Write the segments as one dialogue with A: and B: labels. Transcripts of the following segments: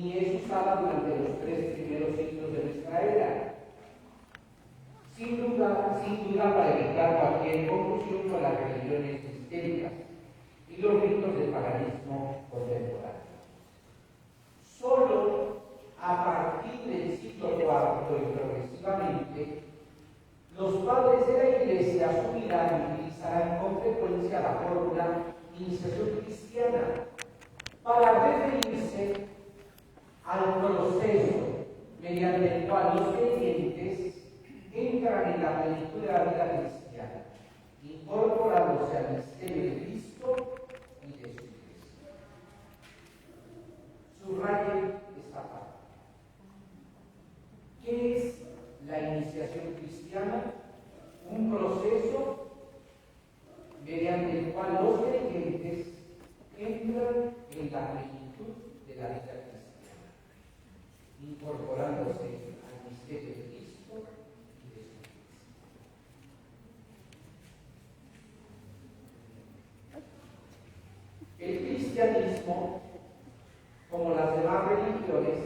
A: ni es usada durante los 3 primeros siglos de nuestra era. Sin duda para evitar cualquier confusión con las religiones histéricas y los ritos del paganismo contemporáneo. Solo a partir del siglo IV y progresivamente, los padres de la Iglesia asumirán y utilizarán con frecuencia la fórmula iniciación cristiana para referirse al proceso mediante el cual los creyentes entran en la plenitud de la vida cristiana, incorporándose al misterio de Cristo y de su Iglesia. Subrayen esta parte. ¿Qué es la iniciación cristiana? Un proceso mediante el cual los creyentes entran en la plenitud de la vida cristiana, incorporándose al misterio de Cristo y de su Iglesia. El cristianismo, como las demás religiones,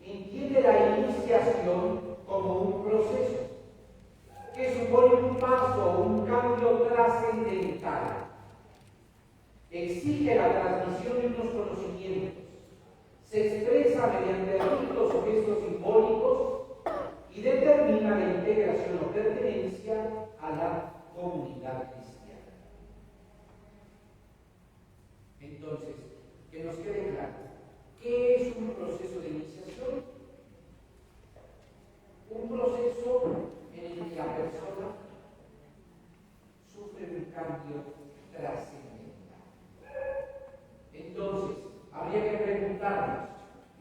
A: entiende la iniciación como un proceso que supone un paso, un cambio trascendental. Exige la transmisión de unos conocimientos, se expresa mediante ritos o gestos simbólicos y determina la integración o pertenencia a la comunidad cristiana. Entonces, que nos quede claro, ¿qué es un proceso de iniciación? Un proceso en el que la persona sufre un cambio trascendental. Entonces, habría que preguntarnos,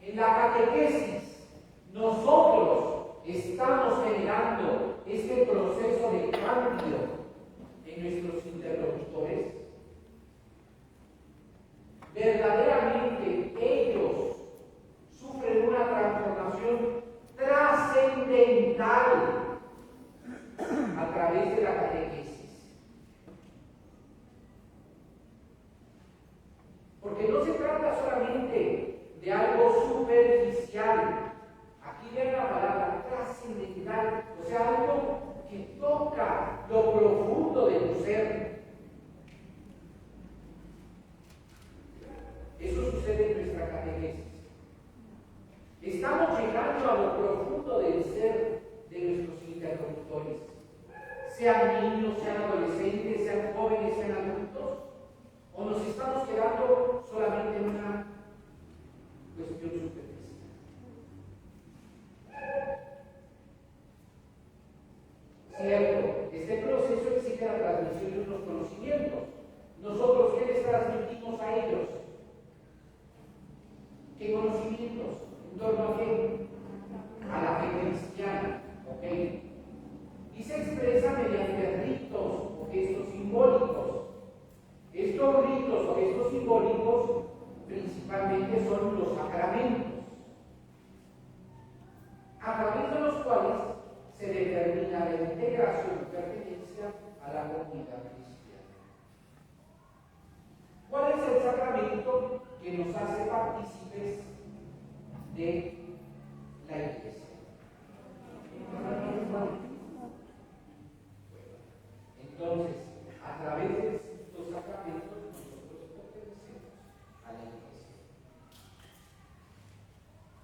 A: en la catequesis, nosotros estamos generando este proceso de cambio en nuestros interlocutores. Verdaderamente ellos sufren una transformación trascendental a través de la catequesis. Porque no se trata solamente de algo superficial. Aquí viene la palabra trascendental, o sea, algo que toca lo profundo de tu ser. Eso sucede en nuestra catequesis. Estamos llegando a lo profundo del ser de nuestros interlocutores, sean niños, sean adolescentes, sean jóvenes, sean adultos, o nos estamos quedando solamente en una cuestión superficial. Cierto, este proceso exige la transmisión de unos conocimientos. Nosotros, ¿qué les transmitimos a ellos? ¿Qué conocimientos? ¿En torno a qué? A la fe cristiana, ¿ok? Y se expresa mediante ritos o gestos simbólicos. Estos ritos o gestos simbólicos principalmente son los sacramentos, a través de los cuales se determina la integración y pertenencia a la comunidad cristiana. ¿Cuál es el sacramento que nos hace partícipes de la Iglesia? Entonces, a través de estos sacramentos nosotros pertenecemos a la Iglesia.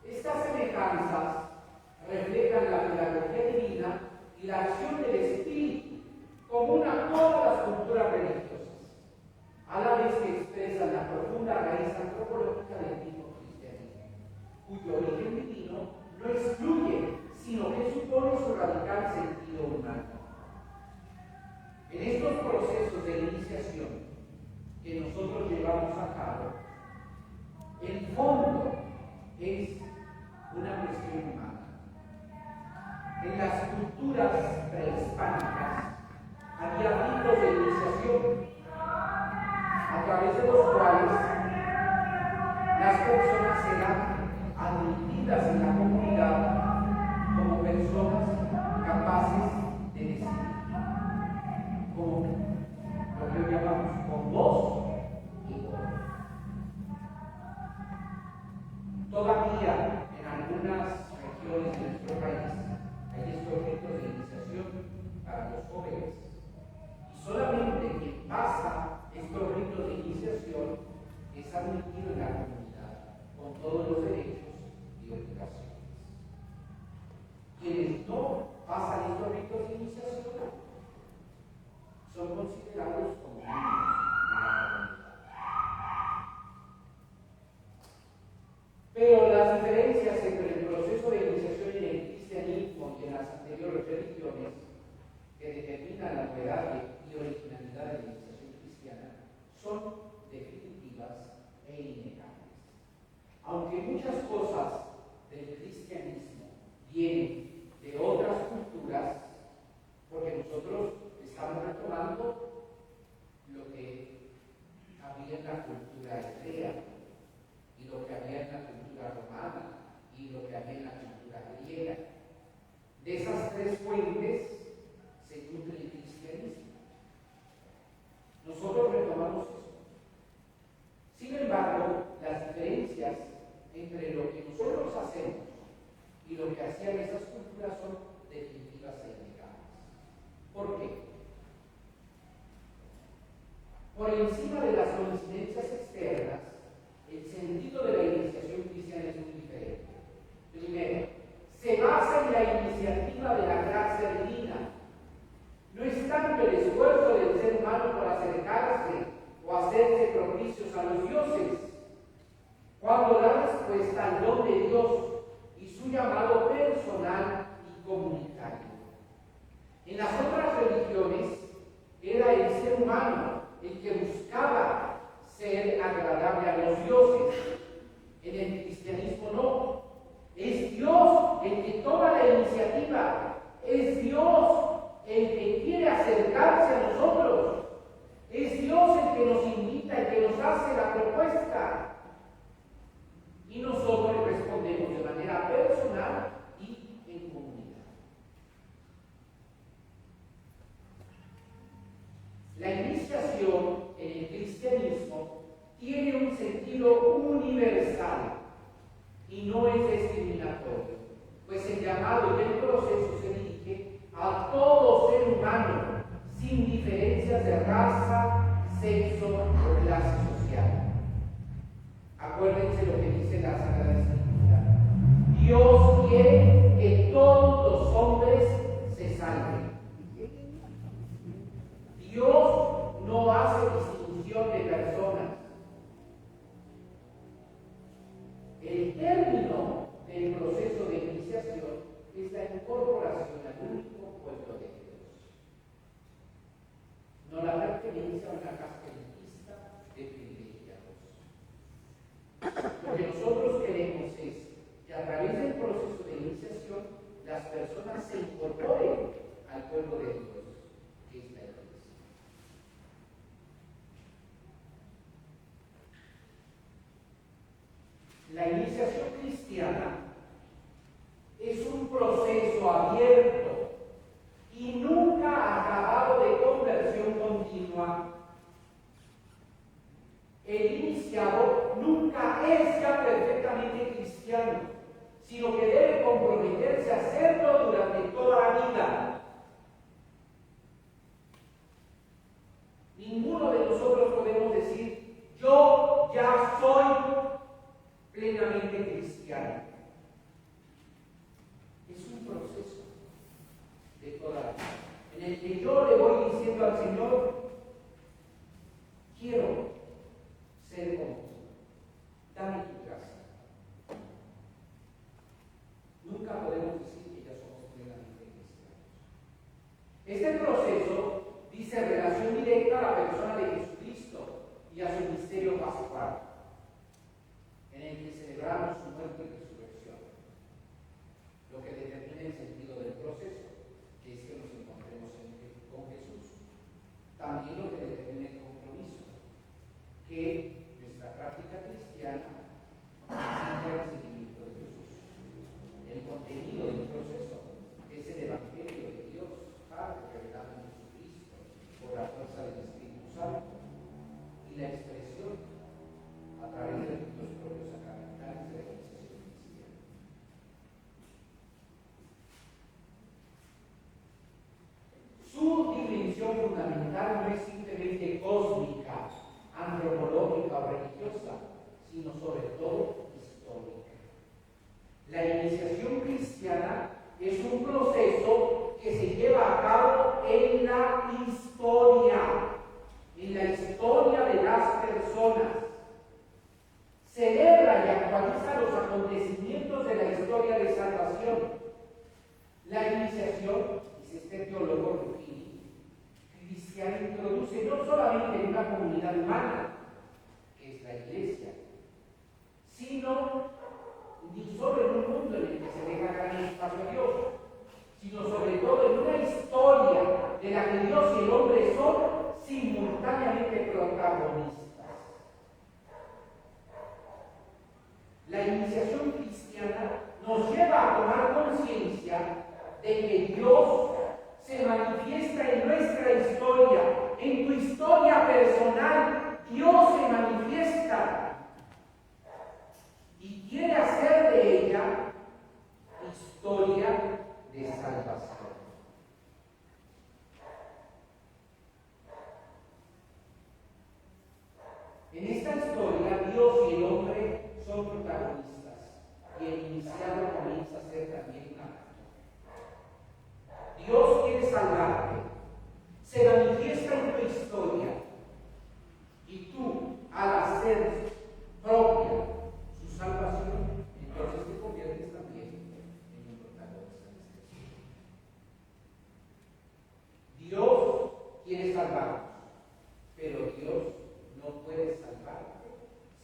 A: Estas semejanzas reflejan la pedagogía divina y la acción del Espíritu común a todas las culturas religiosas, a la vez que expresan la profunda raíz antropológica del mismo cristianismo, cuyo origen divino no excluye, sino que supone su radical sentido humano. En estos procesos de iniciación que nosotros llevamos a cabo, el fondo es una cuestión humana. En las culturas prehispánicas había ritos de iniciación a través de los cuales las personas eran admitidas en la comunidad como personas capaces de decidir, como lo que hoy llamamos con voz y voto. admitido en la comunidad con todos los derechos y obligaciones. Quienes no pasan estos ritos de iniciación son considerados como niños en la comunidad. Pero las diferencias entre el proceso de iniciación en el cristianismo y en las anteriores religiones que determinan la novedad y originalidad de la iniciación cristiana son definitivas e innegables. Aunque muchas cosas del cristianismo vienen de otras culturas, porque nosotros estamos retomando lo que había en la cultura hebrea, y lo que había en la cultura romana, y lo que había en la cultura griega. De esas tres fuentes se nutre el cristianismo. Nosotros retomamos eso. Sin embargo, las diferencias entre lo que nosotros hacemos y lo que hacían esas culturas son definitivas e innegables. ¿Por qué? Por encima de las coincidencias externas, el sentido de la iniciación cristiana es muy diferente. Primero, se basa en la iniciativa de la gracia divina. No es tanto el esfuerzo del ser humano por acercarse o hacerse propicios a los dioses, cuando la respuesta al don de Dios y su llamado personal y comunitario. En las otras religiones era el ser humano el que buscaba ser agradable a los dioses. En el cristianismo no. Es Dios el que toma la iniciativa. Es Dios el que quiere acercarse a nosotros. Es Dios el que nos invita, el que nos hace la propuesta. Y nosotros respondemos de manera personal y en comunidad. La iniciación en el cristianismo tiene un sentido universal y no es discriminatorio, pues el llamado y el proceso se dirige a todo ser humano, sin diferencias de raza, sexo o clase social. Acuérdense lo que dice la Sagrada Escritura. Dios quiere que todos los hombres se salven. Dios no hace distinción de personas. El término del proceso de iniciación es la incorporación al único pueblo de Dios. No la pertenencia a una casta elitista de privilegiados. Lo que nosotros queremos es que a través del proceso de iniciación las personas se incorporen al pueblo de Dios, que es la Iglesia. La iniciación cristiana es un proceso abierto y nunca acabado de conversión continua. El iniciado nunca es ya perfectamente cristiano, sino que debe comprometerse a hacerlo durante toda la vida. Ninguno de nosotros podemos decir, yo ya soy plenamente cristiano. Es un proceso de toda la vida, en el que yo le voy diciendo al Señor, quiero ser como tú, dame tu gracia. Nunca podemos decir que ya somos plenamente cristianos. sino sobre todo histórica. La iniciación cristiana es un proceso que se lleva a cabo en la historia de las personas. Celebra y actualiza los acontecimientos de la historia de salvación. La iniciación, dice este teólogo Rufini, cristiana, introduce no solamente en una comunidad humana, que es la iglesia, sino ni solo en un mundo en el que se deja gran espacio a Dios, sino sobre todo en una historia de la que Dios y el hombre son simultáneamente protagonistas. La iniciación cristiana nos lleva a tomar conciencia de que Dios se manifiesta en nuestra historia, en tu historia personal. Dios se manifiesta y quiere hacer de ella historia de salvación. En esta historia, Dios y el hombre son protagonistas y el iniciado comienza a ser también un actor. Dios quiere salvarte, se manifiesta en tu historia y tú, al hacer propia su salvación, entonces te conviertes también en un protagonista de esta historia. Dios quiere salvarnos, pero Dios no puede salvarte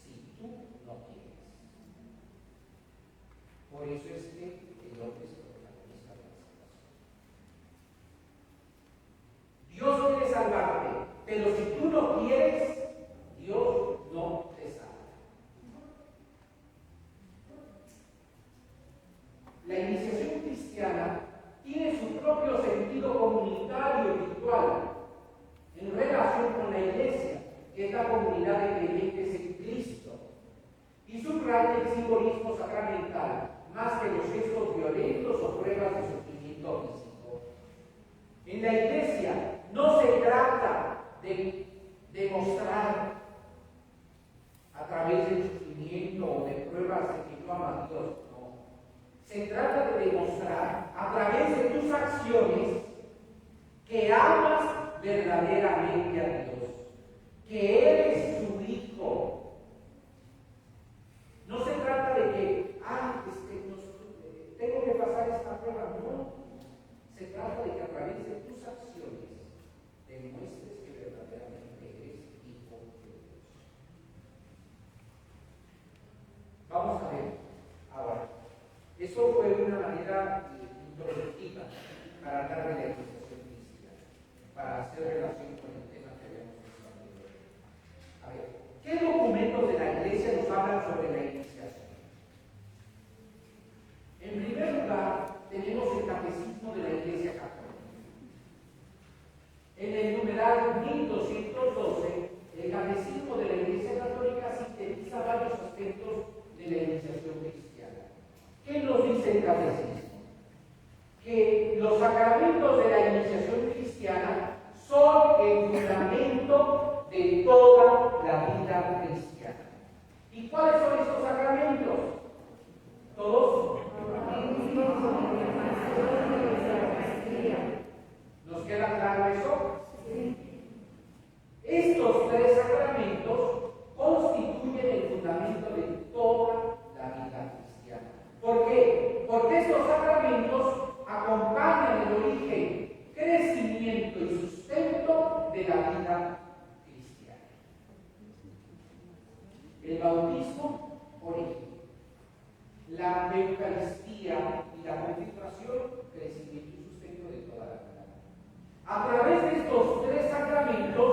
A: si tú no quieres. Por eso es que el hombre es protagonista de la salvación. Dios quiere salvarte, pero si tú no quieres, Dios no te salva. La iniciación cristiana tiene su propio sentido comunitario y ritual en relación con la iglesia, que es la comunidad de creyentes en Cristo, y subraya el simbolismo sacramental más que los gestos violentos o pruebas de sufrimiento físico. En la iglesia no se trata de demostrar a través del sufrimiento o de pruebas de que tú amas a Dios, no. Se trata de demostrar a través de tus acciones que amas verdaderamente a Dios, que eres su hijo. No se trata de que, tengo que pasar esta prueba, no. Se trata de que a través de tus acciones demuestres que verdaderamente eres hijo de Dios. Vamos a ver ahora. Eso fue una manera introductiva para hablar de la iniciación cristiana, para hacer relación con el tema que habíamos visto anteriormente. A ver, ¿qué documentos de la iglesia nos hablan sobre la iniciación? En primer lugar, tenemos el catecismo de la Iglesia Católica. En el numeral 1212, el catecismo de la Iglesia Católica sintetiza varios aspectos de la iniciación cristiana. ¿Qué nos dice el catecismo? Que los sacramentos de la iniciación cristiana son el fundamento de toda la vida cristiana. ¿Y cuáles son estos sacramentos? ¿Todos? ¿Nos queda claro eso? Sí. Estos tres sacramentos constituyen el fundamento de toda la vida cristiana. ¿Por qué? Porque estos sacramentos acompañan el origen, crecimiento y sustento de la vida cristiana. El bautismo, origen. La Eucaristía y la contemplación, crecimiento y sustento de toda la vida. A través de estos tres sacramentos,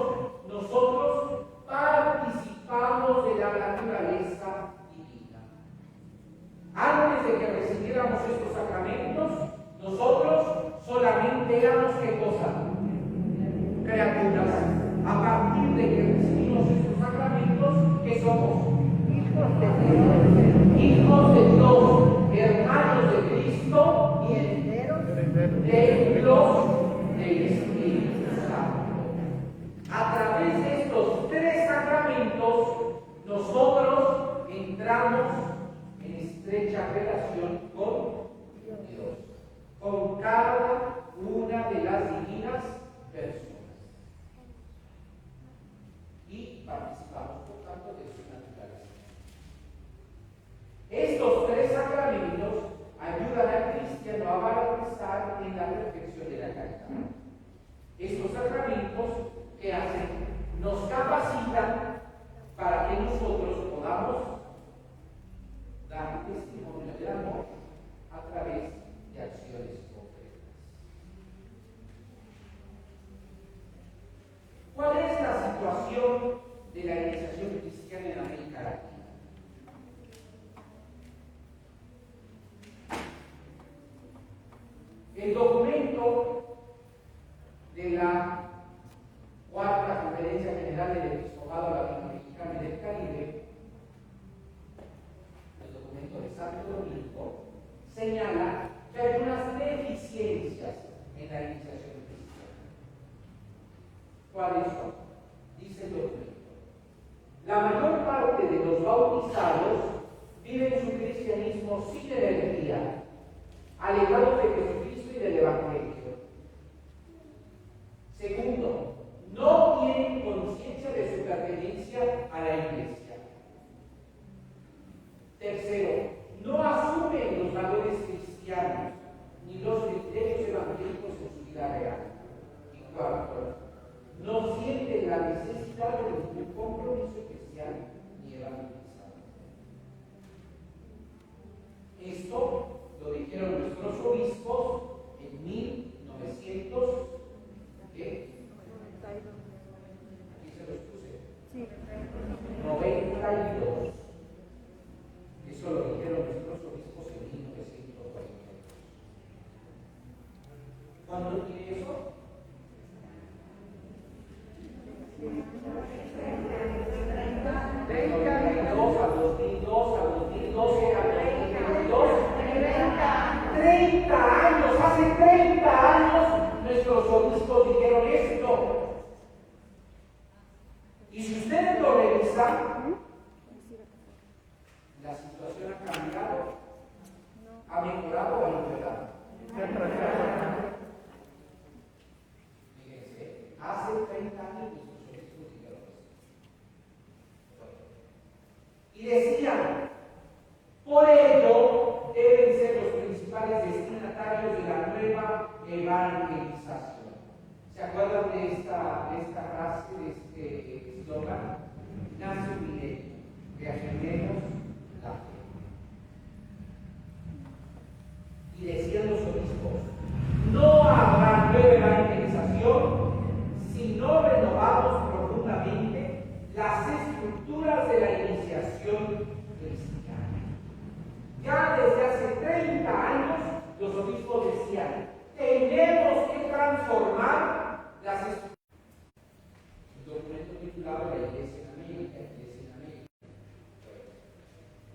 A: nosotros participamos de la naturaleza divina. Antes de que recibiéramos estos sacramentos, nosotros solamente éramos ¿qué cosa? Criaturas. A partir de que recibimos estos sacramentos, ¿qué somos? Hijos de Dios. Hijos de Dios, hermanos de Cristo y herederos del Espíritu Santo. A través de estos tres sacramentos, nosotros estrecha relación con Dios, con cada una de las divinas personas. Y participamos, por tanto, de su naturaleza. Estos tres sacramentos ayudan al cristiano a avanzar en la perfección de la caridad. Estos sacramentos que hacen, nos capacitan para que nosotros podamos dar testimonio del amor a través de acciones concretas. ¿Cuál es la situación de la iniciación cristiana en América Latina? El documento de la Cuarta Conferencia General del Episcopado Latinoamericano y del Caribe, el documento de Santo Domingo, señala que hay unas deficiencias en la iniciación cristiana. ¿Cuáles son? Dice el documento: la mayor parte de los bautizados viven su cristianismo sin energía, alejados de Jesucristo y del Evangelio. Segundo, no tienen conciencia de su pertenencia a la Iglesia. Tercero, no asumen los valores cristianos ni los criterios evangélicos en su vida real. Y cuarto, no sienten la necesidad de un compromiso cristiano ni evangelizado. Esto lo dijeron nuestros obispos en 1900. ¿Qué? Aquí se los puse. Sí. 92. Eso lo dijeron nuestros obispos en 1942. ¿Cuándo tiene eso? De 92 a 2002 a 2012 a 2022. 30 años, hace 30 años nuestros obispos dijeron esto. Y si ustedes lo revisan, la situación ha cambiado, ha mejorado o ha empeorado. Fíjense, hace 30 años nuestros obispos dijeron esto. Y decían, por ello deben ser los principales destinatarios de la nueva evangelización. ¿Se acuerdan de esta frase, de este eslogan? Ignacio Minetti, reafirmemos la fe. Y decían los obispos, no habrá nueva evangelización si no renovamos profundamente las estructuras de la iniciación cristiana. Ya desde hace 30 años los obispos decían, tenemos que transformar las estructuras. El documento titulado La Iglesia en América,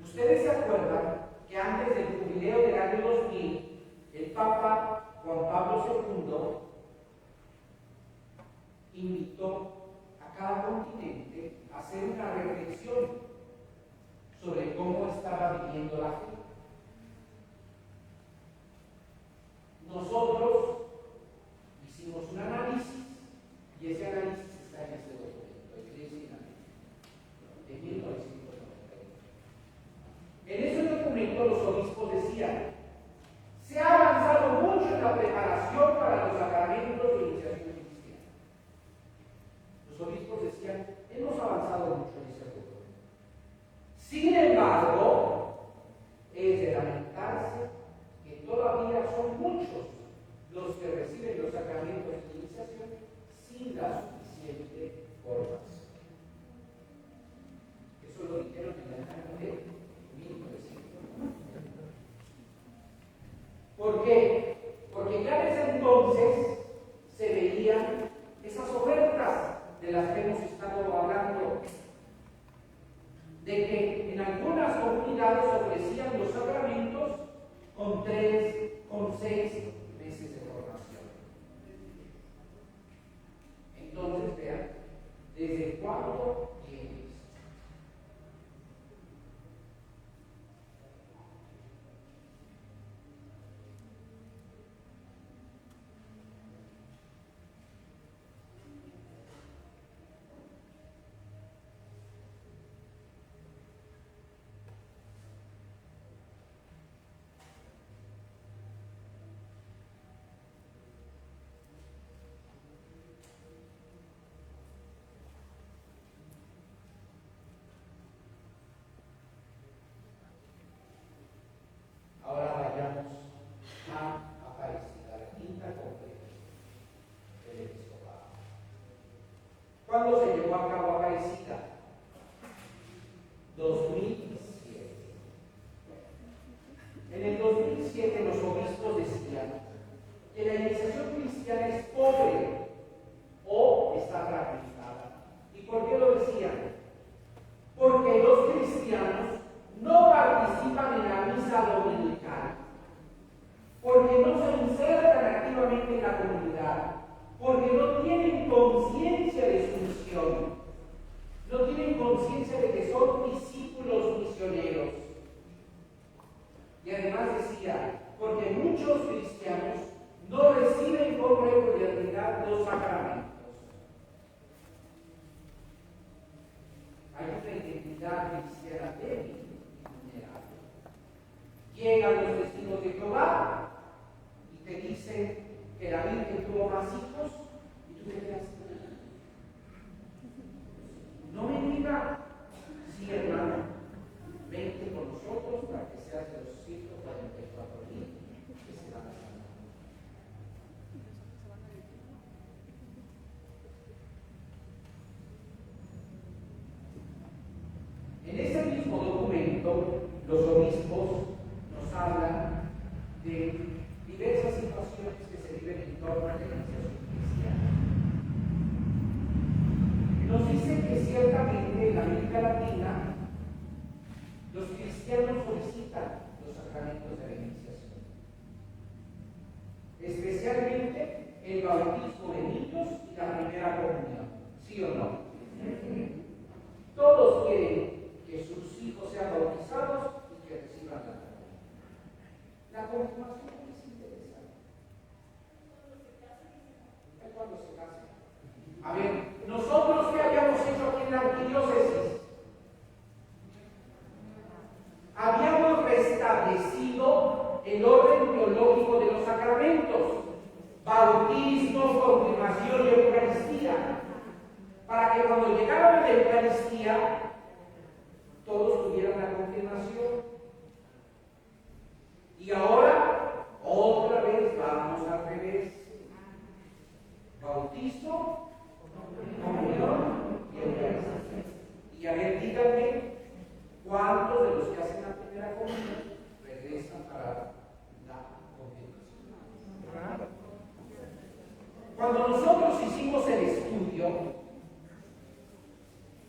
A: Ustedes se acuerdan que antes del jubileo del año 2000, el Papa Juan Pablo II invitó a cada continente a hacer una reflexión sobre cómo estaba viviendo la fe. Nosotros hicimos un análisis y ese análisis está en este documento, La Iglesia en América, de 1990. En ese documento los obispos decían, se ha avanzado mucho en la preparación para los sacramentos de iniciación cristiana. Los obispos decían, hemos avanzado mucho en ese documento. Sin embargo, es de lamentarse que todavía son muchos los que reciben los sacramentos de iniciación sin la suficiente formación. Eso lo dijeron en el año de 1990. ¿Por qué? Porque ya desde entonces se veían esas ofertas de las que hemos estado hablando, de que en algunas comunidades ofrecían los sacramentos con 3, con 6 meses de formación. Entonces, vean, ¿desde cuándo viene esto? débil y vulnerable. Llegan los testigos de Jehová y te dicen que la Virgen tuvo más hijos y tú te quedas. No me diga, sí, hermano, vente con nosotros para que seas de los 144,000 que se van a salvar. En ese mismo documento, los obispos nos hablan de diversas situaciones que se viven en torno a la iniciación cristiana. Nos dice que ciertamente en la América Latina los cristianos solicitan los sacramentos de la iniciación, especialmente el bautismo de niños y la primera comunión, ¿sí o no? Todos quieren que sus hijos sean bautizados y que reciban la comunión. La confirmación es interesante. ¿Es cuando se casan? A ver, nosotros ¿qué habíamos hecho aquí en la arquidiócesis? Habíamos restablecido el orden teológico de los sacramentos, bautismo, confirmación y Eucaristía, para que cuando llegaran a la Eucaristía todos tuvieran la confirmación. Y ahora, otra vez vamos al revés. Bautismo, comunión y Eucaristía. Y a ver, díganme, ¿cuántos de los que hacen la primera comunión regresan para la confirmación? Cuando nosotros hicimos el estudio,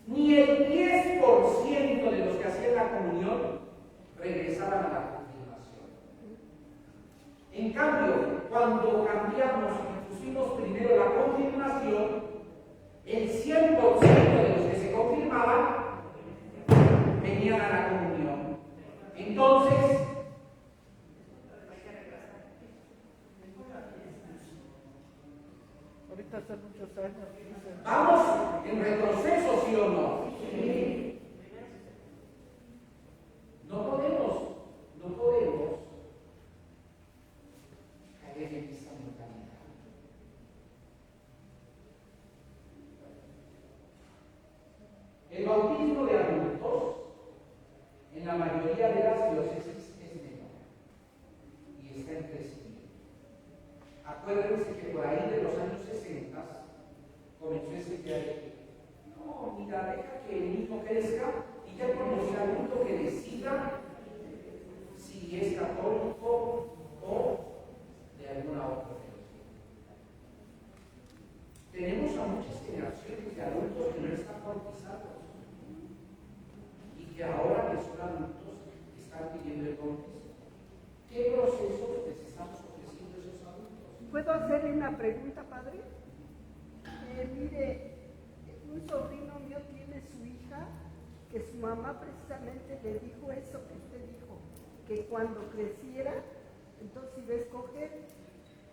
A: ni el 10% de los que hacían la comunión regresaban a la confirmación. En cambio, cuando cambiamos y pusimos primero la confirmación, el 100% de los que se confirmaban venían a la comunión. Entonces,
B: ahorita hace muchos años.
A: vamos en retroceso, ¿sí o no? Sí. No podemos caer en esa mentalidad. El bautismo de adultos en la mayoría de las diócesis es menor y está en crecimiento. Acuérdense que por ahí de los años 60 comenzó ese idea de que no, mira, deja que el niño crezca y ya cuando sea adulto que decida si es católico o de alguna otra religión. Tenemos a muchas generaciones de adultos que no están bautizados y que ahora que son adultos están pidiendo el bautismo. ¿Qué procesos les estamos ofreciendo a esos adultos?
B: ¿Puedo hacerle una pregunta, padre? Mire, un sobrino mío tiene su hija que su mamá precisamente le dijo eso que usted dijo, que cuando creciera, entonces iba a escoger.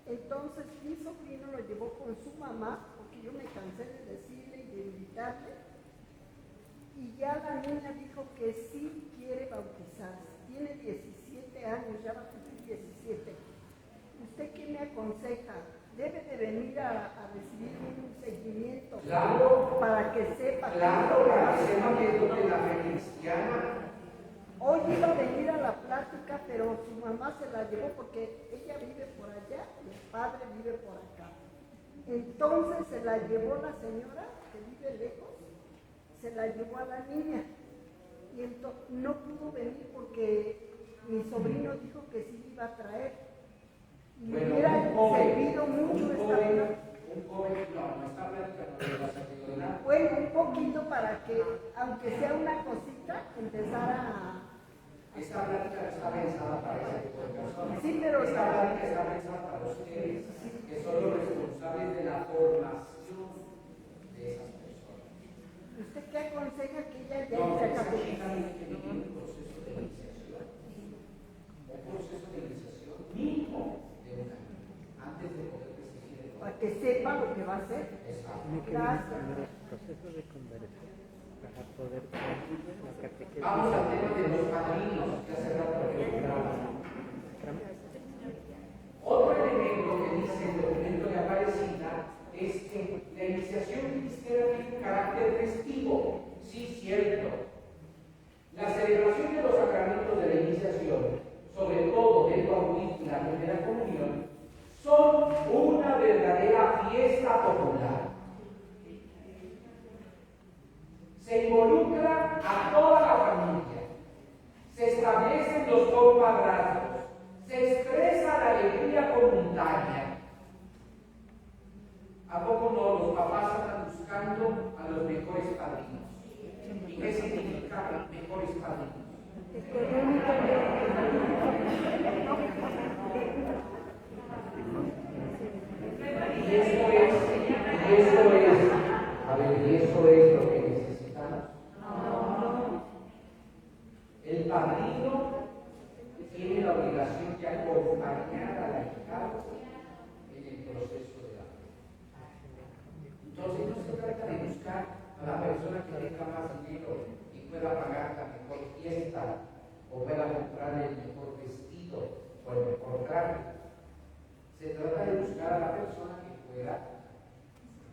B: Entonces mi sobrino lo llevó con su mamá, porque yo me cansé de decirle y de invitarle, y ya la niña dijo que sí quiere bautizarse. Tiene 17 años, ya va a cumplir 17. ¿Usted qué me aconseja? Debe de venir a recibir un seguimiento,
A: claro,
B: para que sepa.
A: Claro, para que sepa que es lo que la fe cristiana.
B: Hoy iba a venir a la plática, pero su mamá se la llevó porque ella vive por allá y el padre vive por acá. Entonces se la llevó la señora, que vive lejos, se la llevó a la niña. Y entonces no pudo venir porque mi sobrino dijo que sí iba a traer. Y
A: Bueno,
B: hubiera
A: servido
B: servido mucho esta plática.
A: Un joven, no está platicando de la santidad.
B: Bueno, un poquito para que, aunque sea una cosita, empezara a...
A: Esta plática no está pensada para ese tipo de personas.
B: Sí, pero
A: esta plática está pensada para ustedes, que son los responsables de la formación de esas personas.
B: ¿Usted qué aconseja que ella ya
A: No,
B: se
A: esa
B: acabe?
A: chica tiene que vivir un proceso de iniciación. Un proceso de iniciación mínimo de un año, antes de poder recibir el
B: Para que sepa lo que va a hacer.
A: Exacto.
B: Gracias.
C: Proceso de conversión.
A: Vamos al tema de los padrinos, que hace rato registramos. Otro elemento que dice el documento de Aparecida es que la iniciación cristiana tiene un carácter festivo. Sí, cierto. La celebración de los sacramentos de la iniciación, sobre todo del bautismo y la primera comunión, son una verdadera fiesta popular. Se involucra a toda la familia, se establecen los compadrazgos, se expresa la alegría comunitaria. ¿A poco no los papás están buscando a los mejores padrinos? ¿Y qué significa mejores padrinos? Y eso es lo que necesitamos. El padrino tiene la obligación de acompañar a la hijada en el proceso de la fe. Entonces no se trata de buscar a la persona que tenga más dinero y pueda pagar la mejor fiesta o pueda comprar el mejor vestido o el mejor traje. Se trata de buscar a la persona que pueda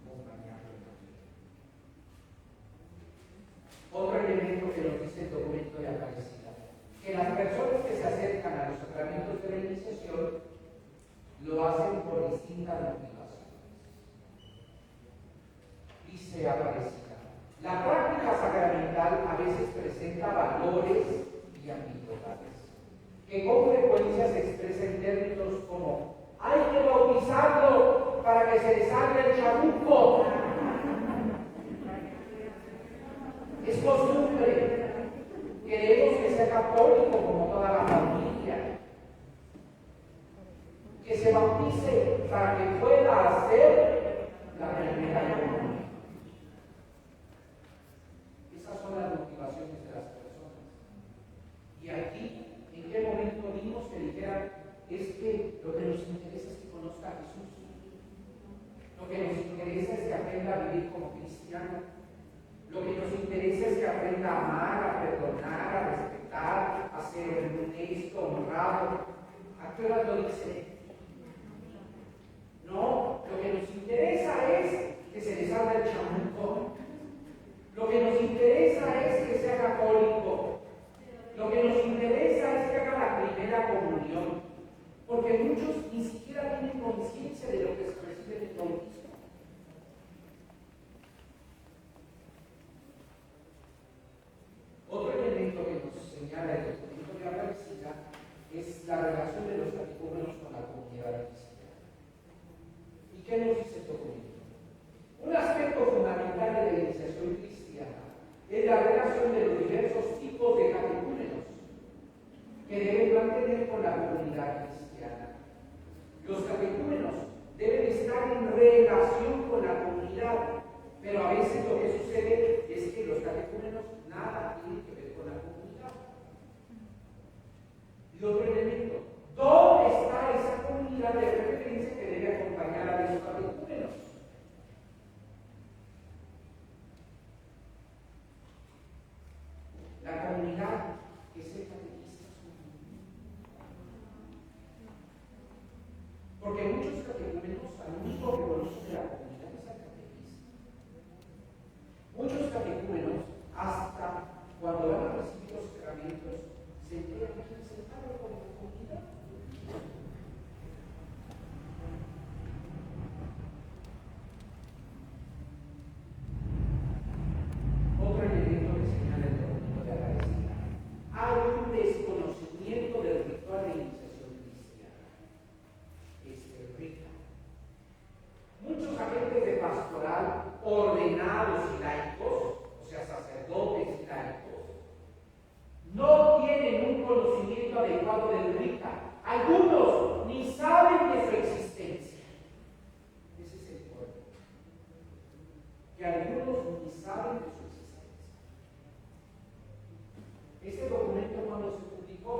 A: acompañarlo. Otro elemento que nos dice el documento de Aparecida, que las personas que se acercan a los sacramentos de la iniciación lo hacen por distintas motivaciones. Dice Aparecida, la práctica sacramental a veces presenta valores y ambigüedades, que con frecuencia se expresa en términos como hay que bautizarlo para que se le salga el chamuco. Es costumbre. Queremos que sea católico como toda la familia. Que se bautice para que pueda hacer la primera comunión. Esas son las motivaciones de las personas. Y aquí, ¿en qué momento vimos que dijeran? Es que lo que nos interesa es que conozca a Jesús. Lo que nos interesa es que aprenda a vivir como cristiano. Lo que nos interesa es que aprenda a amar, a perdonar, a respetar, a ser honesto, honrado. ¿A qué hora lo dice? No, lo que nos interesa es que se le salga el chamuco. Lo que nos interesa es que sea católico. Lo que nos interesa es que haga la primera comunión. Porque muchos ni siquiera tienen conciencia de lo que se recibe en el bautismo. Otro elemento que nos señala el documento de Aparecida es la relación de los catecúmenos con la comunidad cristiana. ¿Y qué nos dice el documento? Un aspecto fundamental de la iniciación cristiana es la relación de los diversos tipos de catecúmenos que deben mantener con la comunidad cristiana. Los catecúmenos deben estar en relación con la comunidad, pero a veces lo que sucede es que los catecúmenos nada tienen que ver con la comunidad. Y otro elemento, ¿dónde está esa comunidad de referencia que debe acompañar a los catecúmenos? La comunidad es el catequista. Porque muchos catecúmenos al único que conocen de la comunidad es el catequista. Muchos catecúmenos, hasta cuando van a recibir los sacramentos, se enteran que es el padre con la comunidad. Otro elemento que señala el documento de Aparecida. Hay un desconocimiento del ritual de iniciación cristiana. Rica. Muchos agentes de pastoral ordenados y laicos, o sea, sacerdotes y laicos, no tienen un conocimiento adecuado del Rica. Algunos ni saben de su existencia. Ese es el problema. Que algunos ni saben de su existencia. Este documento, cuando se publicó,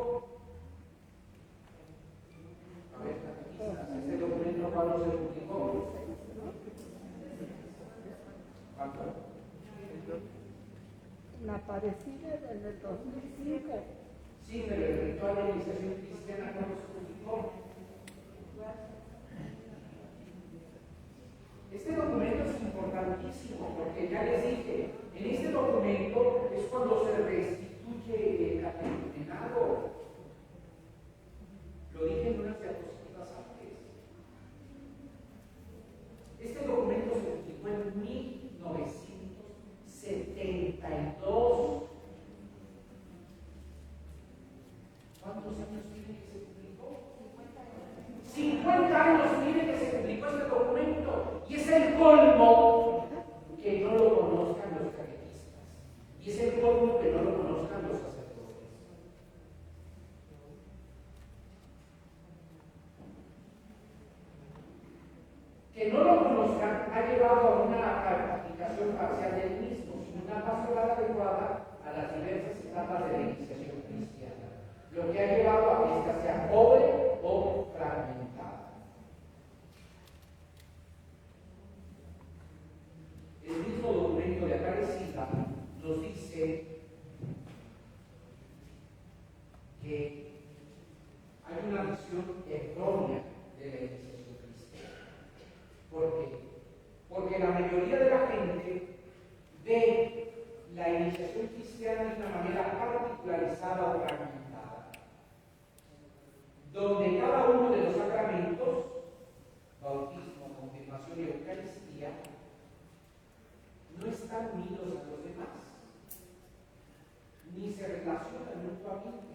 A: a ver, este documento, cuando se publicó, ¿cuánto? Sí, pero el ritual de iniciación cristiana no se publicó. Este documento es importantísimo porque ya les dije, en este documento es cuando se restituye el catecumenado. Lo dije en unas diapositivas antes. Este documento se publicó en 1972. ¿Cuántos años tiene que se publicó? 50 años tiene que se publicó este documento. Y es el colmo que no lo conozcan los catequistas. Y es el colmo que no lo conozcan los sacerdotes. Que no lo conozcan ha llevado a una aplicación parcial del mismo, sin una pastoral adecuada a las diversas etapas de la iniciación cristiana, lo que ha llevado a que ésta sea pobre o fragmentada. El mismo documento de Aparecida nos dice que hay una visión errónea de la iniciación cristiana. ¿Por qué? Porque la mayoría de la gente ve la iniciación cristiana de una manera particularizada o fragmentada, donde cada uno de los sacramentos, bautismo, confirmación y Eucaristía, no están unidos a los demás, ni se relacionan mutuamente.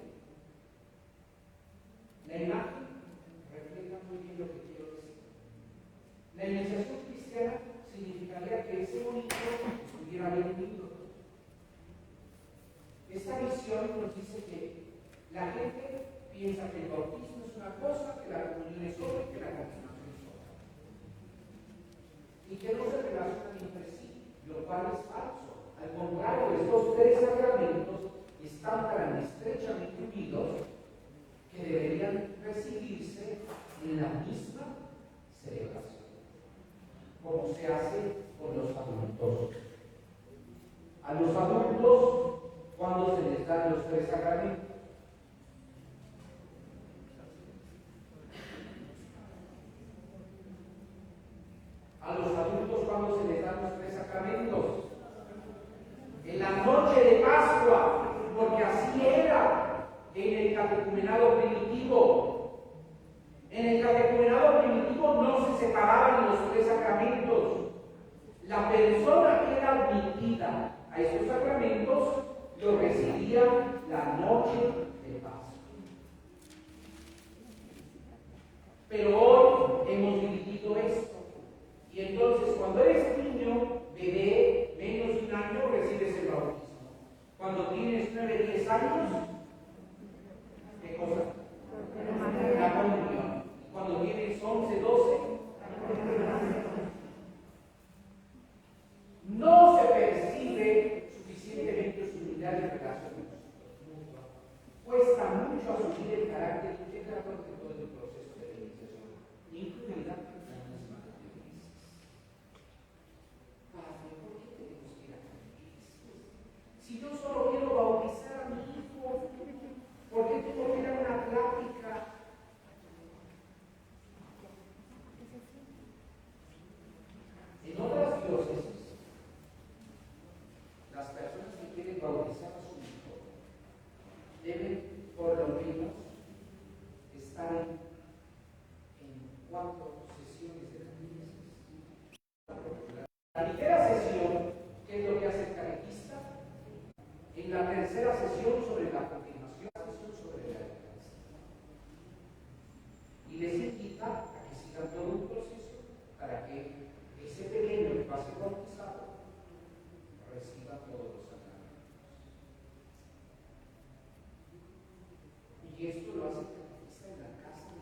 A: La imagen refleja muy bien lo que quiero decir. La iniciación cristiana significaría que ese bonito estuviera bien unido. Esta visión nos dice que la gente piensa que el bautismo es una cosa, que la comunión es otra y que la confirmación es otra. Y que no se relacionan entre sí, lo cual es falso. Al contrario, estos tres sacramentos están tan estrechamente unidos que deberían recibirse en la misma celebración, como se hace con los adultos. A los adultos, ¿cuándo se les dan los tres sacramentos? A los adultos, ¿cuándo se les dan los tres sacramentos? En la noche de Pascua, porque así era en el catecumenado primitivo. En el catecumenado primitivo no se separaban los tres sacramentos. La persona que era admitida a estos sacramentos lo recibía la noche de Pascua. Pero hoy hemos dividido esto. Y entonces, cuando eres niño, bebé, menos de un año, recibes el bautismo. Cuando tienes 9, 10 años, ¿qué cosa? La comunión. Cuando tienes 11, 12, no se percibe suficientemente su unidad de relación. Cuesta mucho asumir el carácter integral de todo el proceso de iniciación, incluida la misma catequesis. Padre, ¿por qué tenemos que ir a catequesis? Si yo solo quiero bautizar a mi hijo, ¿por qué tengo que ir a una plática? En otras diócesis, las personas que quieren bautizar a su hijo deben, por lo menos, estar en 4 sesiones de catequesis. La primera sesión, ¿qué es lo que hace el catequista? En la tercera sesión sobre la confirmación, la sesión sobre la Eucaristía. Y les invita a que sigan todo un proceso para que ese pequeño que va a ser bautizado reciba todos los sacramentos. Y esto lo hace el catequista en la casa de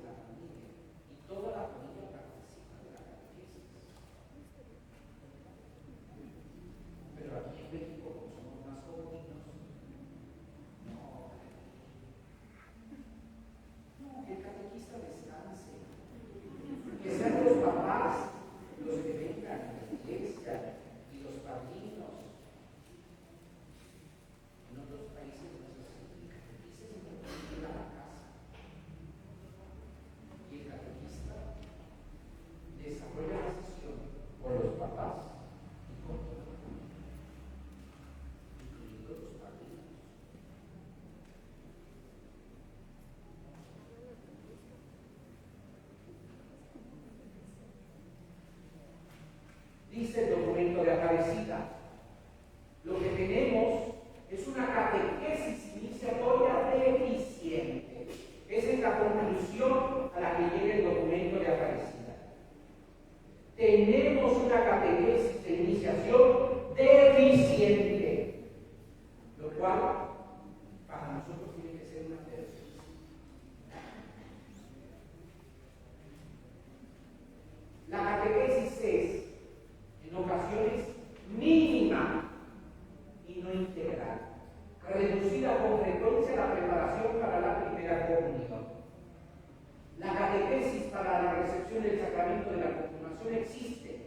A: catecumenación existe,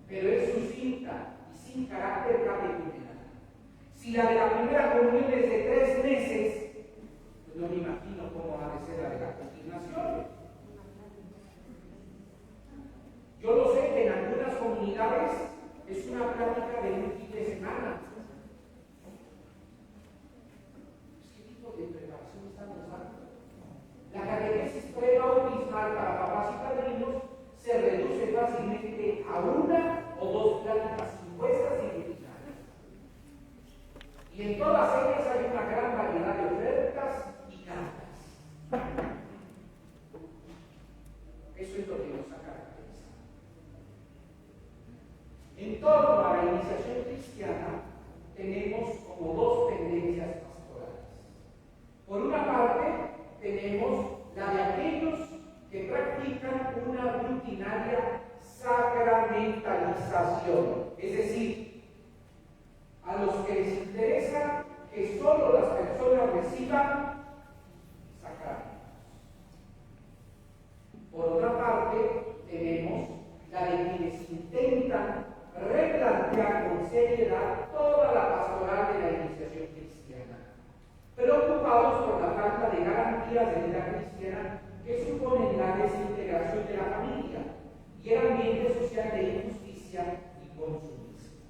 A: pero es sucinta y sin carácter catecumenal. Si la de la primera comunión es de 3 meses, pues no me imagino cómo va a ser la de la confirmación. Yo lo sé que en algunas comunidades es una práctica de un fin de semana. ¿Qué tipo de preparación estamos dando? La catequesis prebautismal para papás y padrinos se reduce fácilmente a 1 o 2 pláticas impuestas y rutinadas. Y en todas ellas hay una gran variedad de ofertas y cartas. Eso es lo que nos ha caracterizado. En torno a la iniciación cristiana tenemos como 2 tendencias pastorales. Por una parte, tenemos la de aquellos que practican una rutinaria sacramentalización, es decir, a los que les interesa que solo las personas reciban sacramentos. Por otra parte, tenemos la de quienes intentan replantear con seriedad toda la pastoral de la iniciación cristiana, preocupados por la falta de garantías de vida cristiana que suponen la desintegración de la familia y el ambiente social de injusticia y consumismo.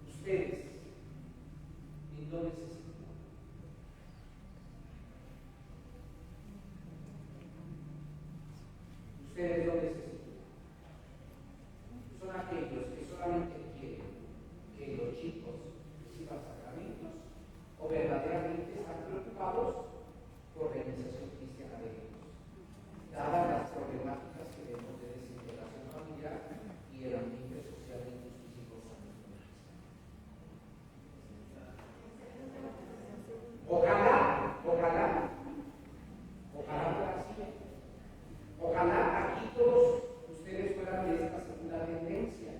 A: Ustedes, ¿en dónde se sitúan? ¿Ustedes dónde se sitúan? ¿Son aquellos que solamente quieren que los chicos reciban sacramentos o verdaderamente están preocupados por la iniciación cristiana de ellos, dadas las problemáticas que vemos de desintegración familiar y el ambiente social de injusticia y consumismo? Ojalá fuera así. Ojalá aquí todos ustedes fueran de esta segunda tendencia,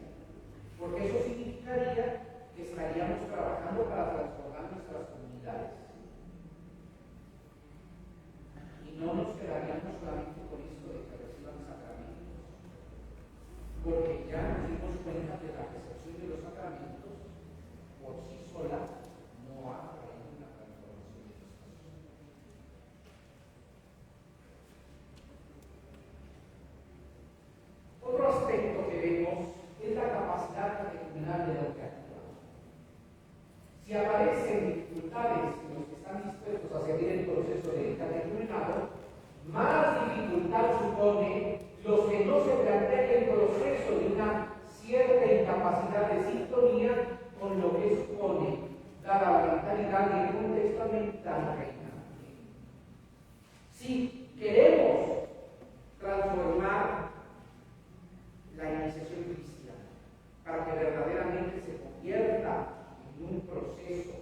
A: porque eso significaría que estaríamos trabajando para transformar nuestras comunidades. Y no nos quedaríamos solamente con esto de que reciban sacramentos, porque ya nos dimos cuenta que la recepción de los sacramentos por sí sola no ha traído una transformación de los casos. Otro aspecto que vemos es la capacidad catecumenal de la educativa. Si aparecen dificultades en los que están dispuestos a seguir el proceso de catecumenado, más dificultad supone los que no se plantea el proceso de una cierta incapacidad de sintonía con lo que supone, dada la mentalidad y el contexto ambiental reinante. Si queremos transformar la iniciación cristiana para que verdaderamente se convierta en un proceso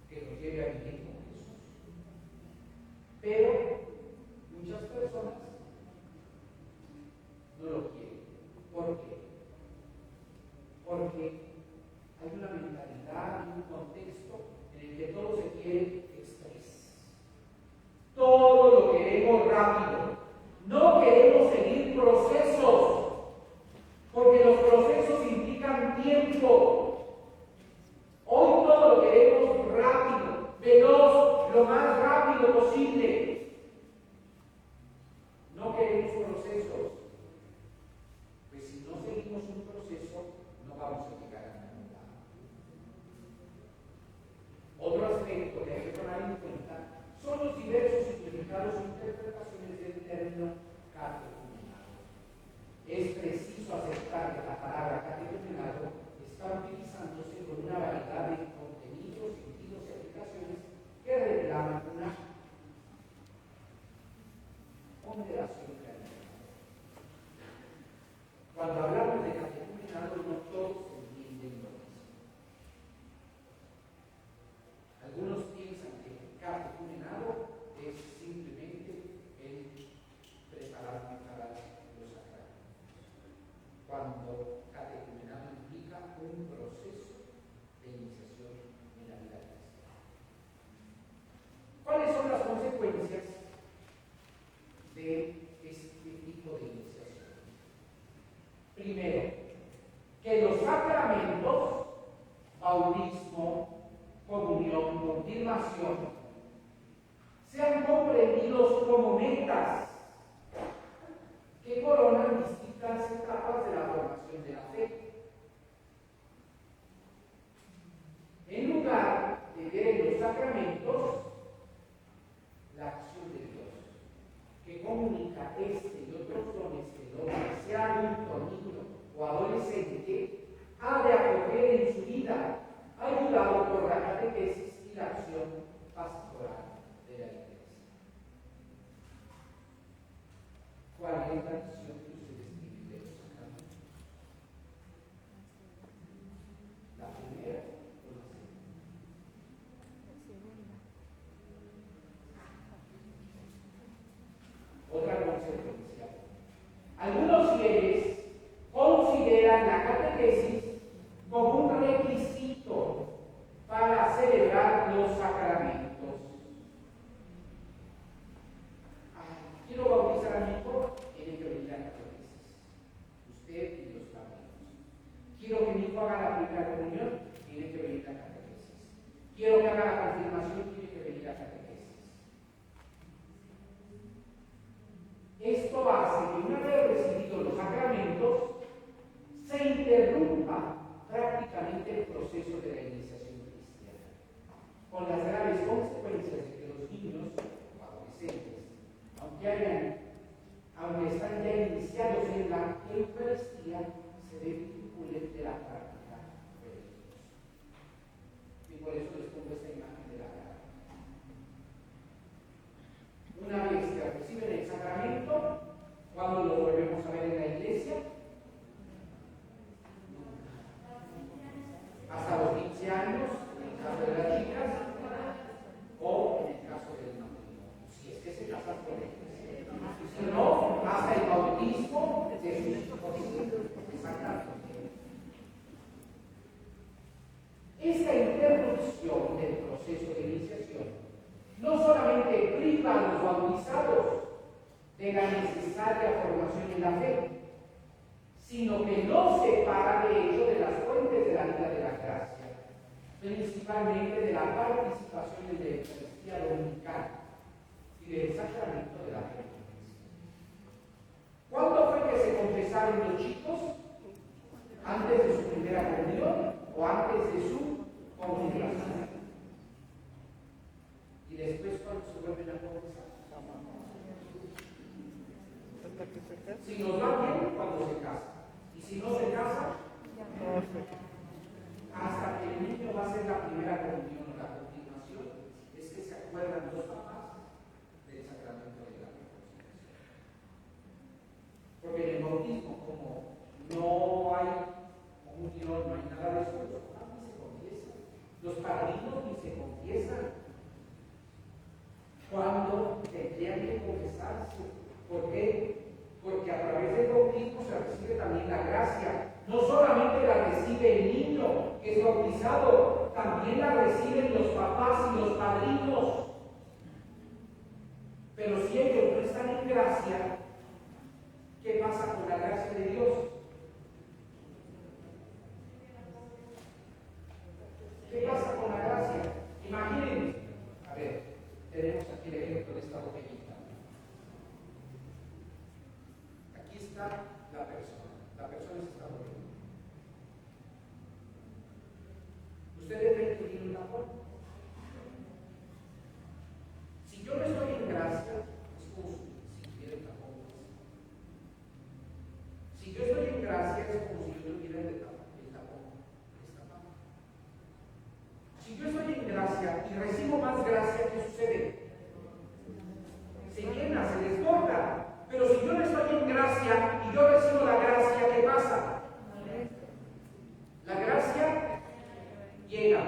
A: que nos lleve a vivir con Jesús. Pero muchas personas no lo quieren. ¿Por qué? Porque hay una mentalidad y un contexto en el que todo se quiere express. Todo lo queremos rápido. No queremos seguir procesos, porque los procesos implican tiempo. Hoy todo lo queremos rápido, veloz, lo más rápido posible. No queremos procesos, pues si no seguimos un proceso, no vamos a llegar a ningún lado. Otro aspecto que hay que tomar en cuenta son los diversos significados e interpretaciones del término catecumenado. Es preciso aceptar que la palabra catecumenado está utilizándose con una variedad de contenidos, sentidos y aplicaciones que reclaman una ponderación creativa. Cuando hablamos de catecumenado, no todos entienden lo mismo. Algunos piensan que el catecumenado es simplemente el confirmación sean comprendidos como metas que coronan distintas etapas de la formación de la fe. En lugar de ver en los sacramentos la acción de Dios, que comunica este y otros dones que el hombre, sea adulto, niño o adolescente, ha de acoger en su vida, ayudado por la catequesis y la acción pastoral de la Iglesia. ¿Cuál es la acción que ustedes tienen de los sacramentos? La primera o la segunda. Otra consecuencia. Algunos fieles consideran la catequesis como un requisito para celebrar los sacramentos. Quiero bautizar a mi hijo, tiene que venir a la catequesis. Usted y los padrinos. Quiero que mi hijo haga la primera comunión, tiene que venir a la catequesis. Quiero que haga la confirmación, tiene que venir a la catequesis. Esto hace que una vez recibidos los sacramentos, se interrumpa prácticamente el proceso de la iniciación cristiana, con las graves consecuencias de que los niños o adolescentes, aunque están ya iniciados en la Eucaristía, se desvinculen de la práctica religiosa. Y por eso les pongo esta imagen de la cara. Una vez que reciben el sacramento, cuando lo volvemos a ver en la iglesia, hasta los 15 años, en el caso de las chicas, o en el caso del matrimonio, si es que se casan con ellos. Si no, hasta el bautismo de sus hijos. Exactamente. Esta interrupción del proceso de iniciación no solamente priva a los bautizados de la necesaria formación en la fe, sino que los separa de hecho de las fuentes de la vida de la gracia, principalmente de la participación en la Eucaristía dominical y del sacramento de la fe. ¿Cuándo fue que se confesaron los chicos? ¿Antes de su primera comunión o antes de su confirmación? Y después, ¿cuándo se vuelven a confesar? Si nos va bien, cuando se casa. Y si no se casa, hasta que el niño va a hacer la primera comunión o la confirmación, es que se acuerdan los papás del sacramento de la reconciliación. Porque en el bautismo, como no hay comunión, no hay nada de eso, los papás ni se confiesan, los padrinos ni se confiesan. Cuando tendrían que confesarse. ¿Por qué? Porque a través del bautismo se recibe también la gracia. No solamente la recibe el niño que es bautizado, también la reciben los papás y los padrinos. Pero si ellos no están en gracia, ¿qué pasa con la gracia de Dios? ¿Qué pasa con la gracia? Imagínense, a ver, tenemos aquí el ejemplo de esta botellita. Aquí está la persona se está muriendo. ¿Ustedes ven que tiene un tapón? Si yo no estoy en gracia, es como si tuviera el tapón. Si yo estoy en gracia, es como si yo tuviera el tapón destapado. Si yo estoy en gracia y recibo más gracia, ¿qué sucede? Se llena, se desborda. Pero si yo no estoy en gracia y yo recibo la gracia, ¿qué pasa? La gracia llega,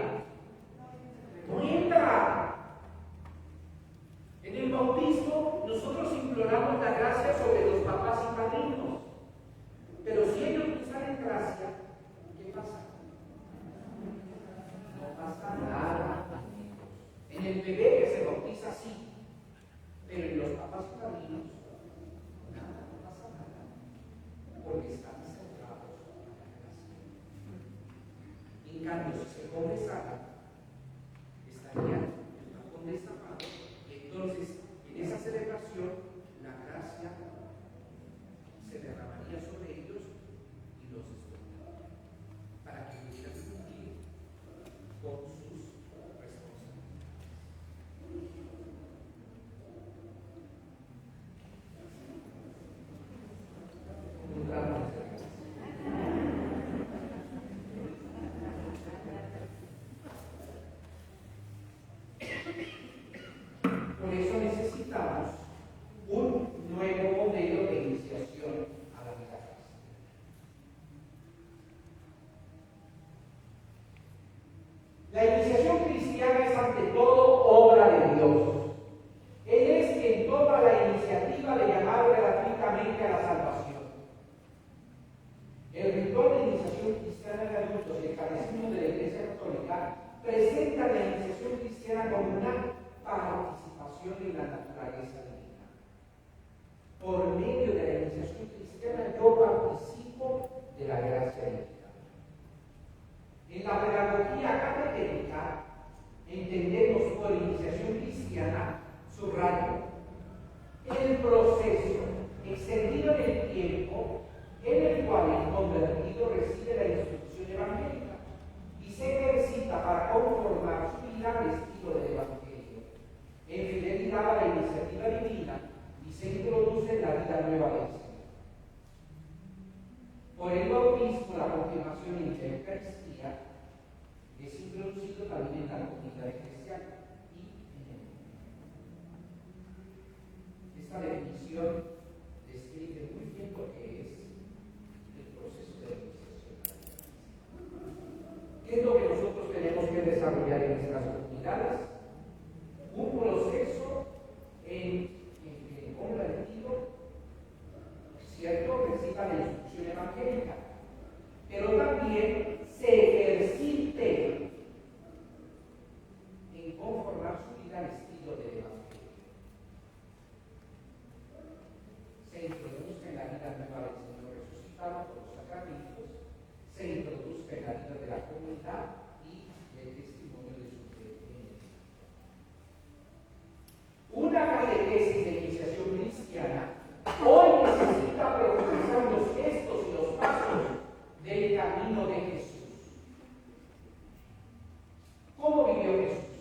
A: no entra. En Por eso necesitamos un nuevo modelo de iniciación a la vida cristiana. La iniciación cristiana es ante todo obra de Dios. Él es quien toma la iniciativa de llamar gratuitamente a la salvación. El ritual de iniciación cristiana de adultos y el catecismo de la Iglesia Católica presenta la iniciación cristiana como una participación en la naturaleza divina. Por medio de la iniciación cristiana yo participo de la gracia divina. En la pedagogía catequética entendemos por iniciación cristiana, subrayo, el proceso extendido en el tiempo en el cual el convertido recibe la instrucción evangélica y se ejercita para conformar su vida al estilo del Evangelio, en fidelidad a la iniciativa divina, y se introduce en la vida nueva del Señor. Por el bautismo, la confirmación y la Eucaristía es introducido también en la comunidad cristiana. Y esta definición describe muy bien lo que es el proceso de iniciación. ¿Qué es lo que nosotros tenemos que desarrollar en nuestras comunidades? Un proceso en que el convertido, cierto, reciba la instrucción evangélica, pero también se ejercite en conformar su vida al estilo del Evangelio. Se introduzca en la vida nueva del Señor resucitado por los sacramentos, se introduzca en la vida de la comunidad y el testimonio de su fe en él. Una catequesis de iniciación cristiana hoy necesita profundizar los gestos y los pasos del camino de Jesús. ¿Cómo vivió Jesús?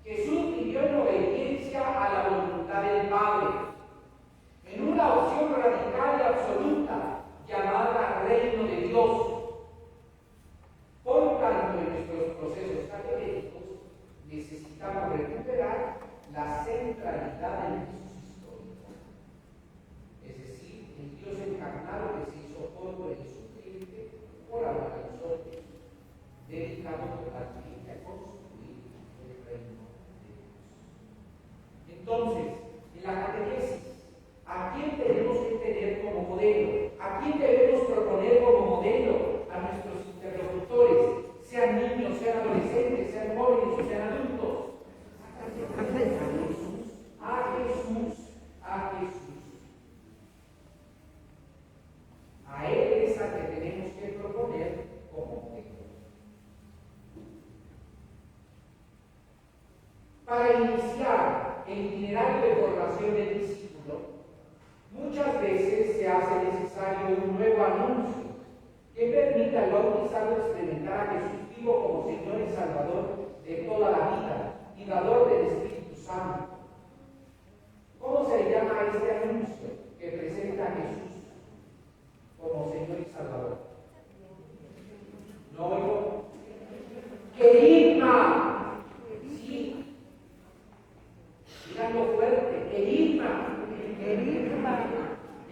A: Jesús vivió en obediencia a la voluntad del Padre, en una opción radical y absoluta llamada reino de Dios. Por tanto, en nuestros procesos catequéticos necesitamos recuperar la centralidad del Jesús histórico, es decir, el Dios encarnado que se hizo polvo en su gente por amor a nosotros, dedicado totalmente a construir el reino de Dios. Entonces, en la catequesis, ¿a quién tenemos que tener como modelo? ¿A quién debemos proponer como modelo? A nuestros interlocutores, sean niños, sean adolescentes, sean jóvenes o sean adultos. A Jesús. A Él es a que tenemos que proponer como modelo. Para iniciar el itinerario de formación del discípulo, muchas veces se hace necesario un nuevo anuncio que permita al bautizado experimentar a Jesús vivo como Señor y Salvador de toda la vida y dador del Espíritu Santo. ¿Cómo se le llama a este anuncio que presenta a Jesús como Señor y Salvador? No oigo. ¡Querigma! Sí. Díganlo fuerte. ¡Querigma!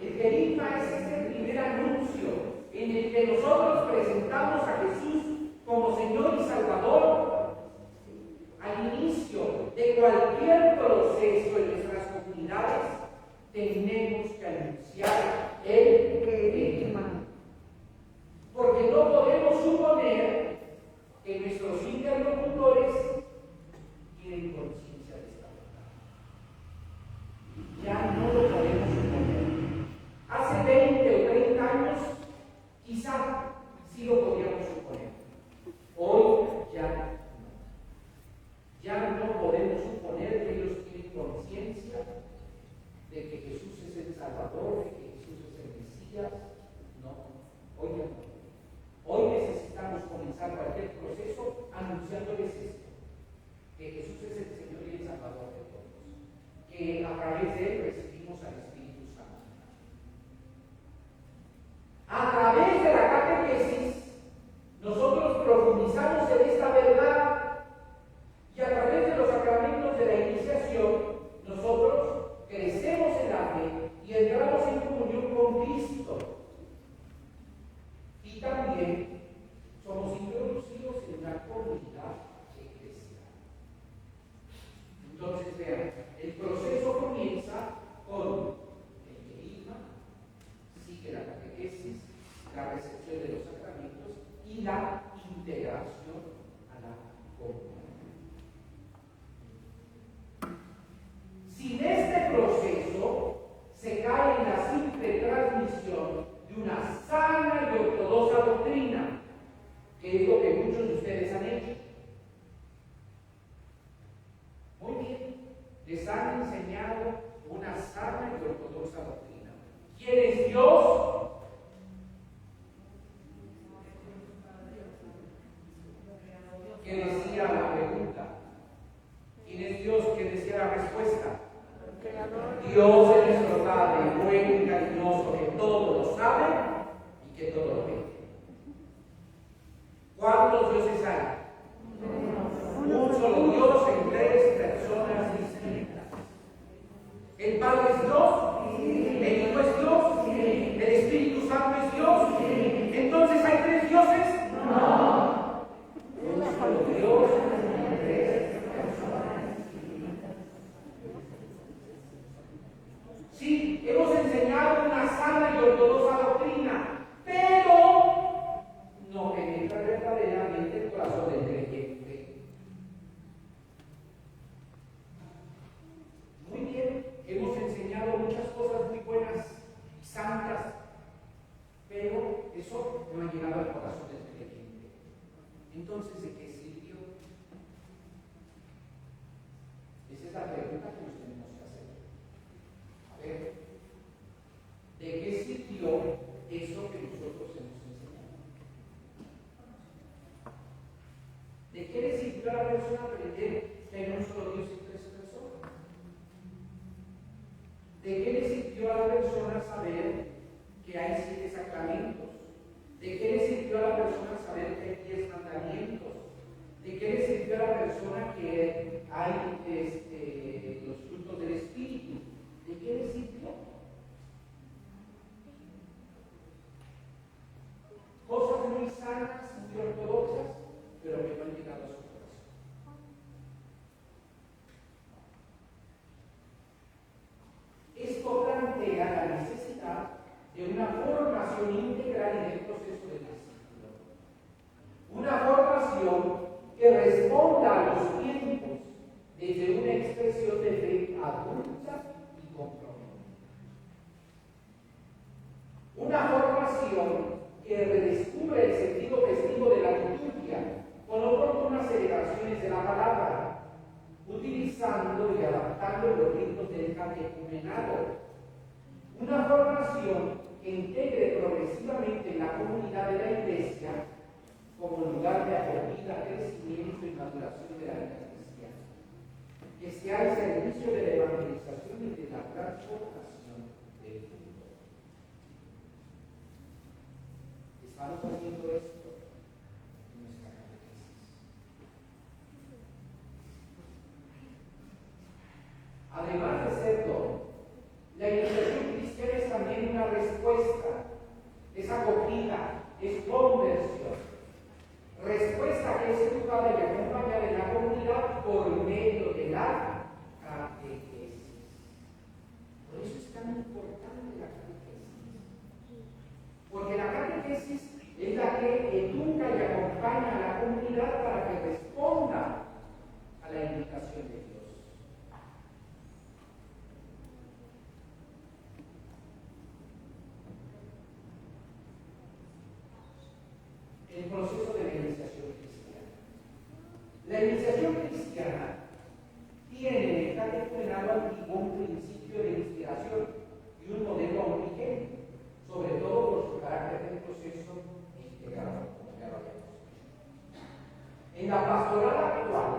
A: El querigma es ese primer anuncio en el que nosotros presentamos a Jesús como Señor y Salvador. Al inicio de cualquier proceso en nuestras comunidades, tenemos que anunciar el querigma. Porque no podemos suponer que nuestros interlocutores tienen conciencia de esta verdad. Ya no lo podemos suponer. Hace 20 o 30 años, quizá sí lo podíamos suponer. Hoy ya no. Ya no podemos suponer que ellos tienen conciencia de que Jesús es el Salvador, de que Jesús es el Mesías. No, hoy ya no. Hoy necesitamos comenzar cualquier proceso anunciándoles esto, que Jesús es el Señor y el Salvador de todos, que a través de Él recibimos al Espíritu Santo. A través de la catequesis, nosotros profundizamos en esta verdad y a través de los sacramentos de la iniciación, vean, el proceso comienza con el querigma, sigue la catequesis, la recepción de los sacramentos y la integración a la comunidad. Sin este proceso se cae en la simple transmisión de una sana y ortodoxa doctrina, que es lo que muchos de ustedes han hecho. Muy bien, les han enseñado una sana y ortodoxa doctrina. ¿Quién es Dios? ¿Qué decía la pregunta? ¿Quién es Dios? ¿Qué decía la respuesta? Dios es nuestro Padre, bueno y cariñoso, que todo lo sabe y que todo lo ve. ¿Cuántos dioses hay? Un solo Dios en tres personas distintas. ¿El Padre es Dios? ¿El Hijo es Dios? ¿El Espíritu Santo es Dios? ¿Entonces hay tres dioses? No. Un solo Dios en tres personas distintas. Sí, hemos enseñado una sana y ortodoxa doctrina, pero no penetra verdaderamente el corazón del creyente. Muy bien, hemos enseñado muchas cosas muy buenas y santas, pero eso no ha llegado al corazón del creyente. Entonces, ¿de qué sirvió? Esa es la pregunta que nos tenemos que hacer. A ver, ¿de qué sirvió eso que nosotros hemos enseñado? ¿De qué le sirvió a la persona aprender que hay un solo Dios y tres personas? ¿De qué le sirvió a la persona saber que hay 7 sacramentos? ¿De qué le sirvió a la persona saber que hay 10 mandamientos? ¿De qué le sirvió a la persona que hay los frutos del Espíritu? ¿De qué le sirvió? Cosas muy sanas, muy ortodoxas, pero que no han llegado a su corazón. Esto plantea la necesidad de una formación integral en el proceso del discípulo. Una formación que responda a los tiempos desde una expresión de fe adulta y comprometida. Una formación que redescubre el sentido festivo de la liturgia con oportunas celebraciones de la palabra, utilizando y adaptando los ritos del catecumenado. Una formación que integre progresivamente la comunidad de la Iglesia como lugar de acogida, crecimiento y maduración de la vida cristiana, que esté al servicio de la evangelización y de la transformación del mundo. ¿Estamos haciendo esto en nuestra catequesis? Además de ser don, la iniciación cristiana es también una respuesta, es acogida, es conversión. Respuesta que es educada y acompañada de la comunidad por medio de la catequesis. Por eso es tan importante la catequesis. Porque la catequesis es la que educa y acompaña a la comunidad para que responda a la invitación de Dios. El proceso de la iniciación cristiana. La iniciación cristiana tiene en el catecumenado antiguo un principio de inspiración y un modelo aurigénico, sobre todo por su carácter de proceso integrado, como ya lo habíamos dicho. En la pastoral actual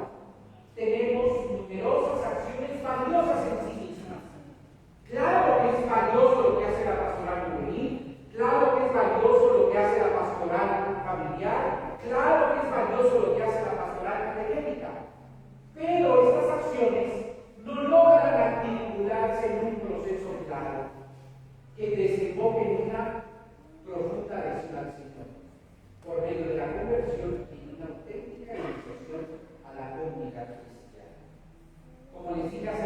A: tenemos numerosas acciones valiosas en sí mismas. Claro que es valioso lo que hace la pastoral juvenil, claro que es valioso lo que hace la pastoral familiar, claro que es valioso lo que hace la pastoral académica, pero estas acciones no logran articularse en un proceso claro que desemboque en una profunda adhesión al Señor, por medio de la conversión y una auténtica iniciación a la comunidad cristiana. Como les dije hace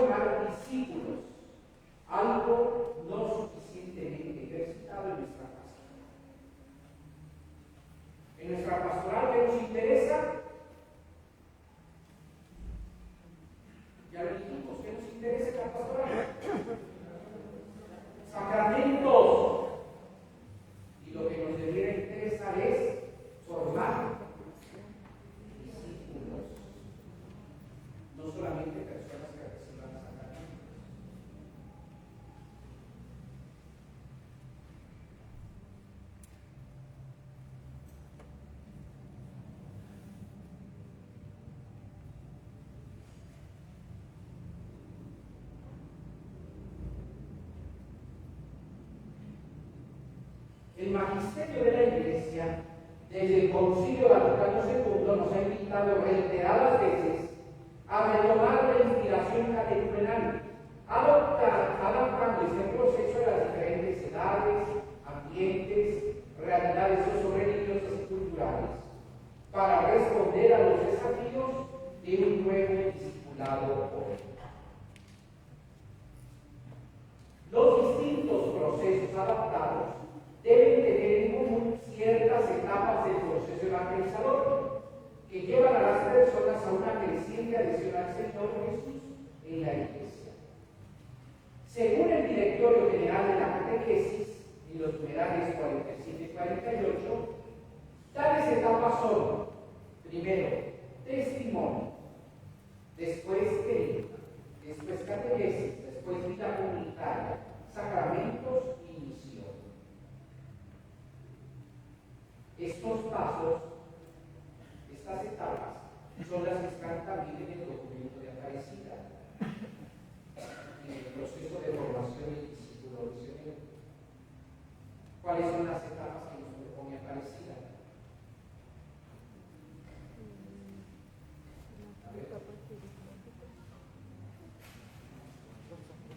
A: formar discípulos, algo no suficientemente ejercitado en nuestra pastoral. En nuestra pastoral, ¿qué nos interesa? Ya lo dijimos, ¿qué nos interesa en la pastoral? Sacramentos. Y lo que nos debería interesar es formar discípulos, no solamente personas que reciban sacramentos. El magisterio de la Iglesia, desde el Concilio Vaticano II, nos ha invitado reiteradas veces a retomar la inspiración catecumenal, adaptando este proceso a las diferentes edades, ambientes, realidades socio-religiosas y culturales, para responder a los desafíos de un nuevo discipulado hoy. Los distintos procesos adaptados deben tener en común ciertas etapas del proceso evangelizador que llevan a las personas a una creciente adhesión al Señor Jesús en la Iglesia. Según el Directorio General de la Catequesis, en los numerales 47 y 48, tales etapas son: primero, testimonio, después querigma, después catequesis, después vida comunitaria, sacramentos y misión. Estos pasos, estas etapas, son las que están también en el documento de Aparecida, en el proceso de formación del discípulo misionero. ¿Cuáles son las etapas que nos propone Aparecida?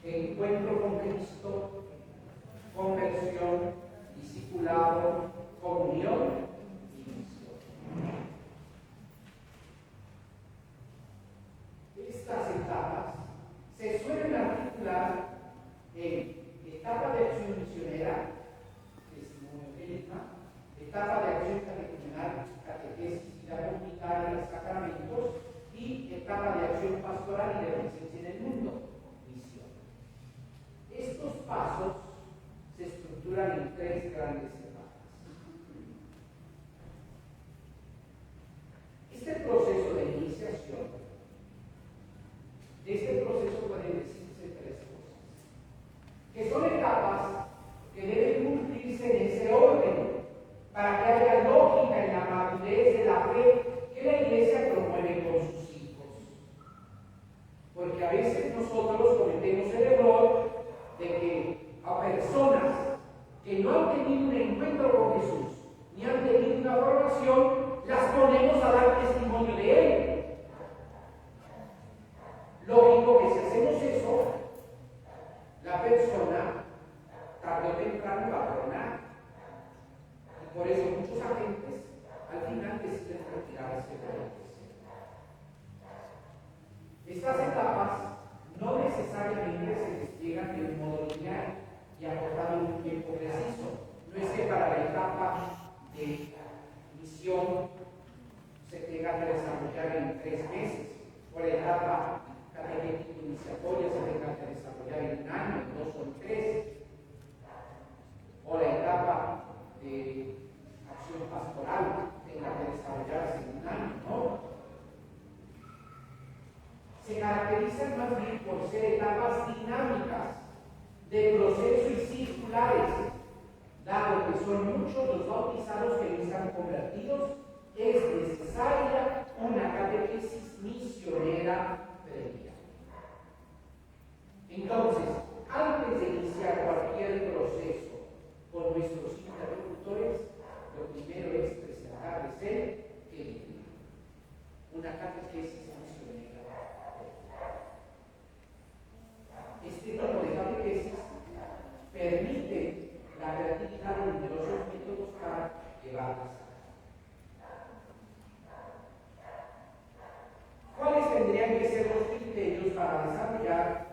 A: Encuentro con Cristo, conversión, discipulado, comunión y misión. Estas etapas se suelen articular en etapa de acción misionera, testimonio, querigma; etapa de acción catecumenal, catequesis, vida comunitaria, sacramentos; y etapa de acción pastoral y de presencia en el mundo, misión. Estos pasos se estructuran en tres grandes etapas. Este proceso de iniciación, de este proceso pueden decirse tres cosas, que son etapas que deben cumplirse en ese orden para que haya lógica en la madurez de la fe que la Iglesia promueve con sus hijos. Porque a veces nosotros cometemos el error de que a personas que no han tenido un encuentro con Jesús ni han tenido una formación, las ponemos a dar testimonio de Él. Lógico que si hacemos eso, la persona tarde o temprano va a perdonar. Y por eso muchos agentes al final deciden retirarse de la iglesia. Estas etapas no necesariamente se despliegan de un modo lineal y acordado en un tiempo preciso. No es que para la etapa de misión se tenga que desarrollar en 3 meses, o la etapa catequético iniciatoria se tenga que desarrollar en 1 año, 2 o 3, o la etapa de acción pastoral tenga que desarrollarse en 1 año, ¿no? Se caracterizan más bien por ser etapas dinámicas de proceso y circulares, dado que son muchos los bautizados que no están convertidos. Es necesaria una catequesis misionera previa. Entonces, antes de iniciar cualquier proceso con nuestros interlocutores, lo primero es presentarles el querigma, una catequesis misionera. Este tipo de catequesis permite la creatividad de numerosos métodos para llevarlas a cabo. ¿Cuáles tendrían que ser los criterios para desarrollar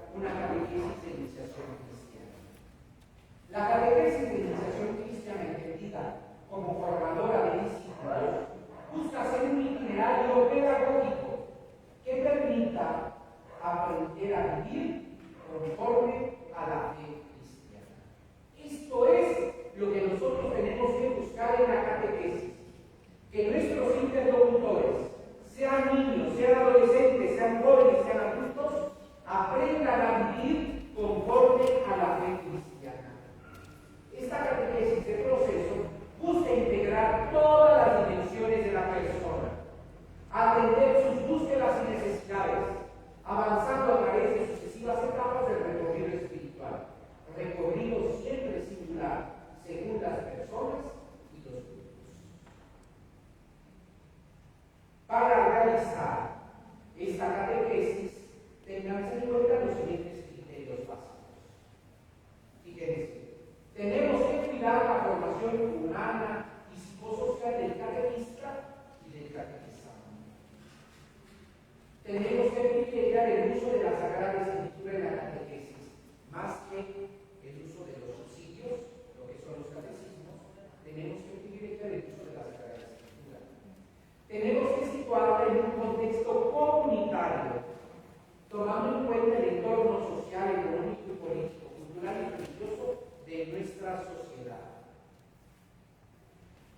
A: Tenemos que privilegiar el uso de la Sagrada Escritura en la catequesis, más que el uso de los subsidios, lo que son los catecismos. Tenemos que privilegiar el uso de la Sagrada Escritura. Tenemos que situarla en un contexto comunitario, tomando en cuenta el entorno social, económico y político, cultural y religioso de nuestra sociedad.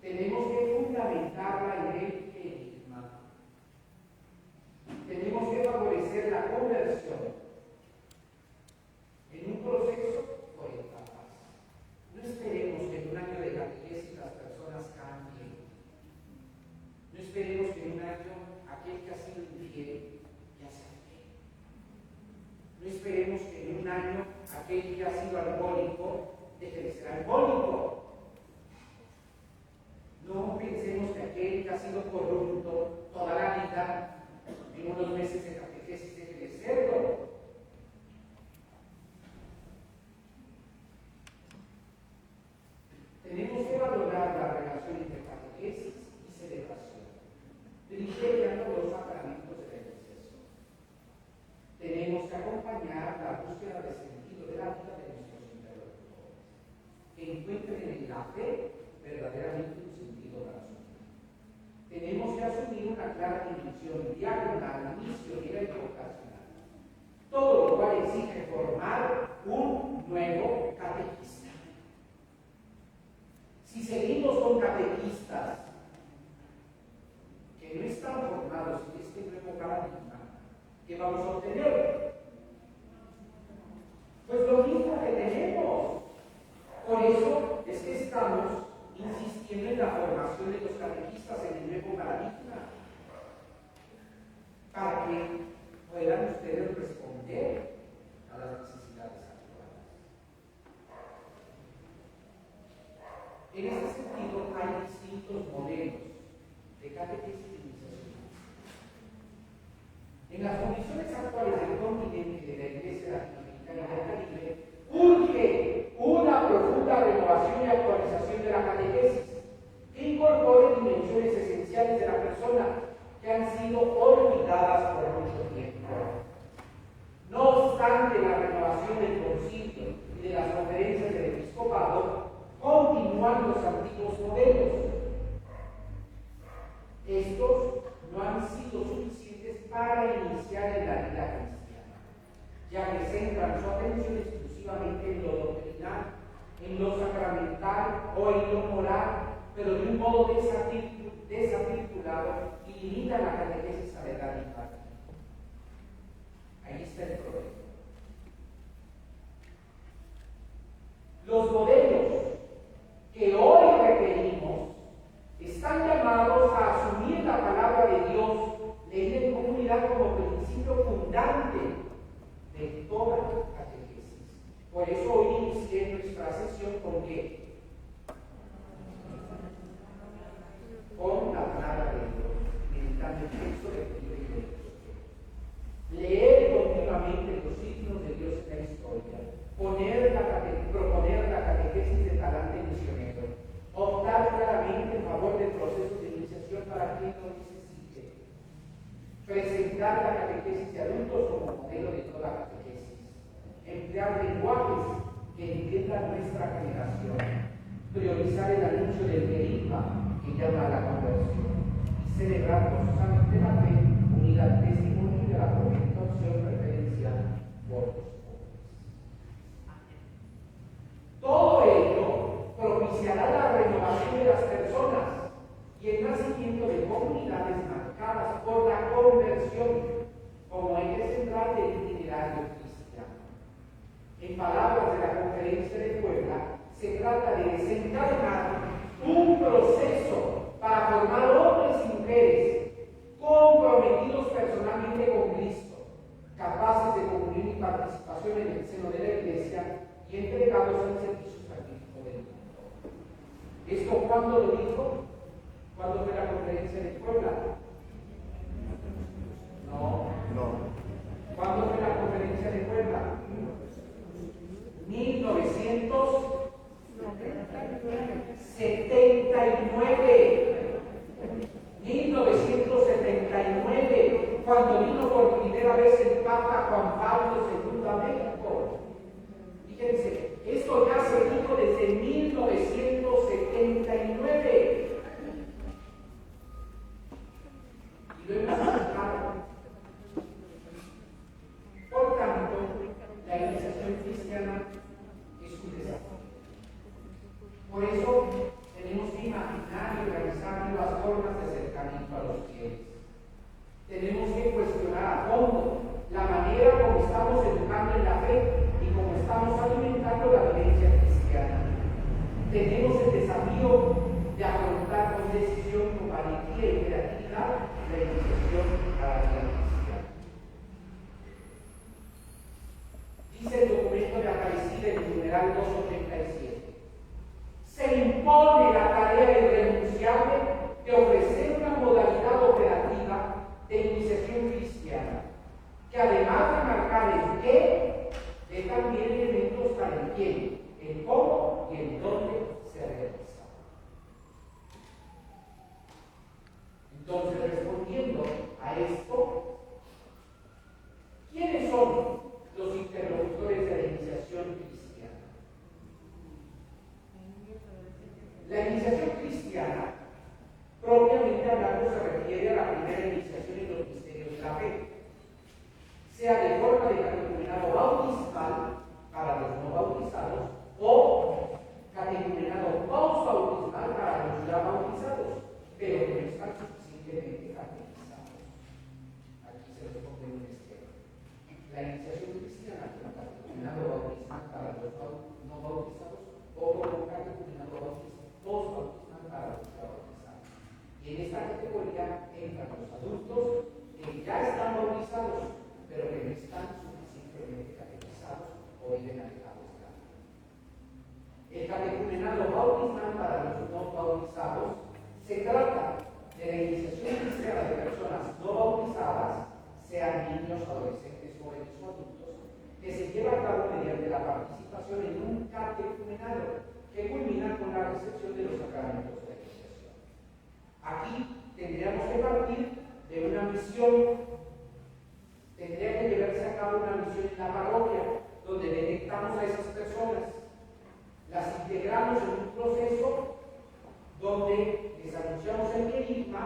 A: Tenemos que fundamentarla en el querigma. Tenemos que favorecer la conversión en un proceso por etapas. No esperemos que en un año de catequesis las personas cambien. No esperemos que en un año aquel que ha sido infiel ya sea fiel. No esperemos que en un año aquel que ha sido alcohólico deje de ser alcohólico. No pensemos que aquel que ha sido corrupto toda la vida, en unos meses de catequesis deje de serlo. Tenemos que valorar la relación entre catequesis y celebración, privilegiando los sacramentos de la iniciación. Tenemos que acompañar la búsqueda de sentido de la vida de nuestros interlocutores, que encuentren en la fe verdaderamente un sentido para su vida. Tenemos que asumir una clara dimensión diagonal, misionera y vocacional, todo lo cual exige formar un nuevo catequista. Si seguimos con catequistas que no están formados en este nuevo paradigma, ¿qué vamos a obtener? Pues lo mismo que tenemos. Por eso es que estamos insistiendo en la formación de los catequistas en el nuevo paradigma, para que puedan ustedes responder a las necesidades actuales. En este sentido, hay distintos modelos de catequesis y iniciación. En las condiciones actuales del continente de la Iglesia Latinoamericana y del Caribe, urge una profunda renovación y actualización de la catequesis, que incorpore dimensiones esenciales de la persona que han sido olvidadas por mucho tiempo. No obstante la renovación del concilio y de las conferencias del episcopado, continúan los antiguos modelos. Estos no han sido suficientes para iniciar en la vida cristiana, ya que centran su atención exclusivamente en lo doctrinal, en lo sacramental o en lo moral, pero de un modo desarticulado y limitan la catequesis a la edad infantil. Ahí está el problema. Los modelos que hoy requerimos están llamados a asumir la palabra de Dios, ley en comunidad, como principio fundante de toda catequesis. Por eso hoy inicié nuestra sesión con ¿qué? Con la palabra de Dios, meditando el texto del libro de Dios. Leer continuamente los signos de Dios en la historia, proponer la catequesis de talante misionero, optar claramente en favor del proceso de iniciación para quien lo necesite, presentar la catequesis de adultos como modelo de toda catequesis, emplear lenguajes que entiendan nuestra generación, priorizar el anuncio del querigma que llama a la conversión y celebrar gozosamente la fe unida al testimonio de la conversión referencial por los pobres. Todo ello propiciará la renovación de las personas y el nacimiento de comunidades marcadas por la conversión como eje central del itinerario cristiano. En palabras de la Conferencia de Puebla, se trata de desencadenar un proceso para formar hombres y mujeres comprometidos personalmente con Cristo, capaces de comunión y participación en el seno de la Iglesia y entregados al servicio salvífico del mundo. ¿Esto cuándo lo dijo? ¿Cuándo fue la Conferencia de Puebla? No. ¿Cuándo fue la Conferencia de Puebla? 1979. 1979. Papa Juan Pablo II a México. Fíjense, esto ya se dijo desde 1979. Y lo hemos escuchado. Por tanto, la iniciación cristiana es un desafío. Por eso tenemos que imaginar y organizar nuevas formas de acercamiento a los fieles. Tenemos que cuestionar a fondo la manera como estamos educando en la fe y como estamos alimentando la vivencia cristiana. Tenemos el desafío de afrontar con decisión, con valentía y creatividad la iniciación a la vida cristiana. Dice el documento de Aparecida en el numeral 287. Se impone la tarea irrenunciable de ofrecer una modalidad operativa de iniciación cristiana, que además de marcar el qué, dé también elementos para el quién, el cómo y el dónde se realiza. Entonces, respondiendo a esto, ¿quiénes son los interlocutores de la iniciación cristiana? La iniciación cristiana, propiamente hablando, se refiere a la primera iniciación en los misterios de la fe, sea de forma de catecumenado bautismal para los no bautizados o catecumenado post-bautismal para los ya bautizados, pero que no están suficientemente catequizados. Aquí se los pongo en un esquema. La iniciación cristiana como catecumenado bautismal para los no bautizados o como catecumenado post-bautismal para los ya bautizados. Y en esta categoría entran los adultos que ya están bautizados, pero que no están suficientemente catequizados o viven alejados de la fe. El catecumenado bautismal para los no bautizados se trata de la iniciación cristiana de personas no bautizadas, sean niños, adolescentes, jóvenes o adultos, que se lleva a cabo mediante la participación en un catecumenado que culmina con la recepción de los sacramentos de la iniciación. Aquí tendríamos que partir de una misión. Tendría que llevarse a cabo una misión en la parroquia, donde detectamos a esas personas, las integramos en un proceso donde les anunciamos el querigma,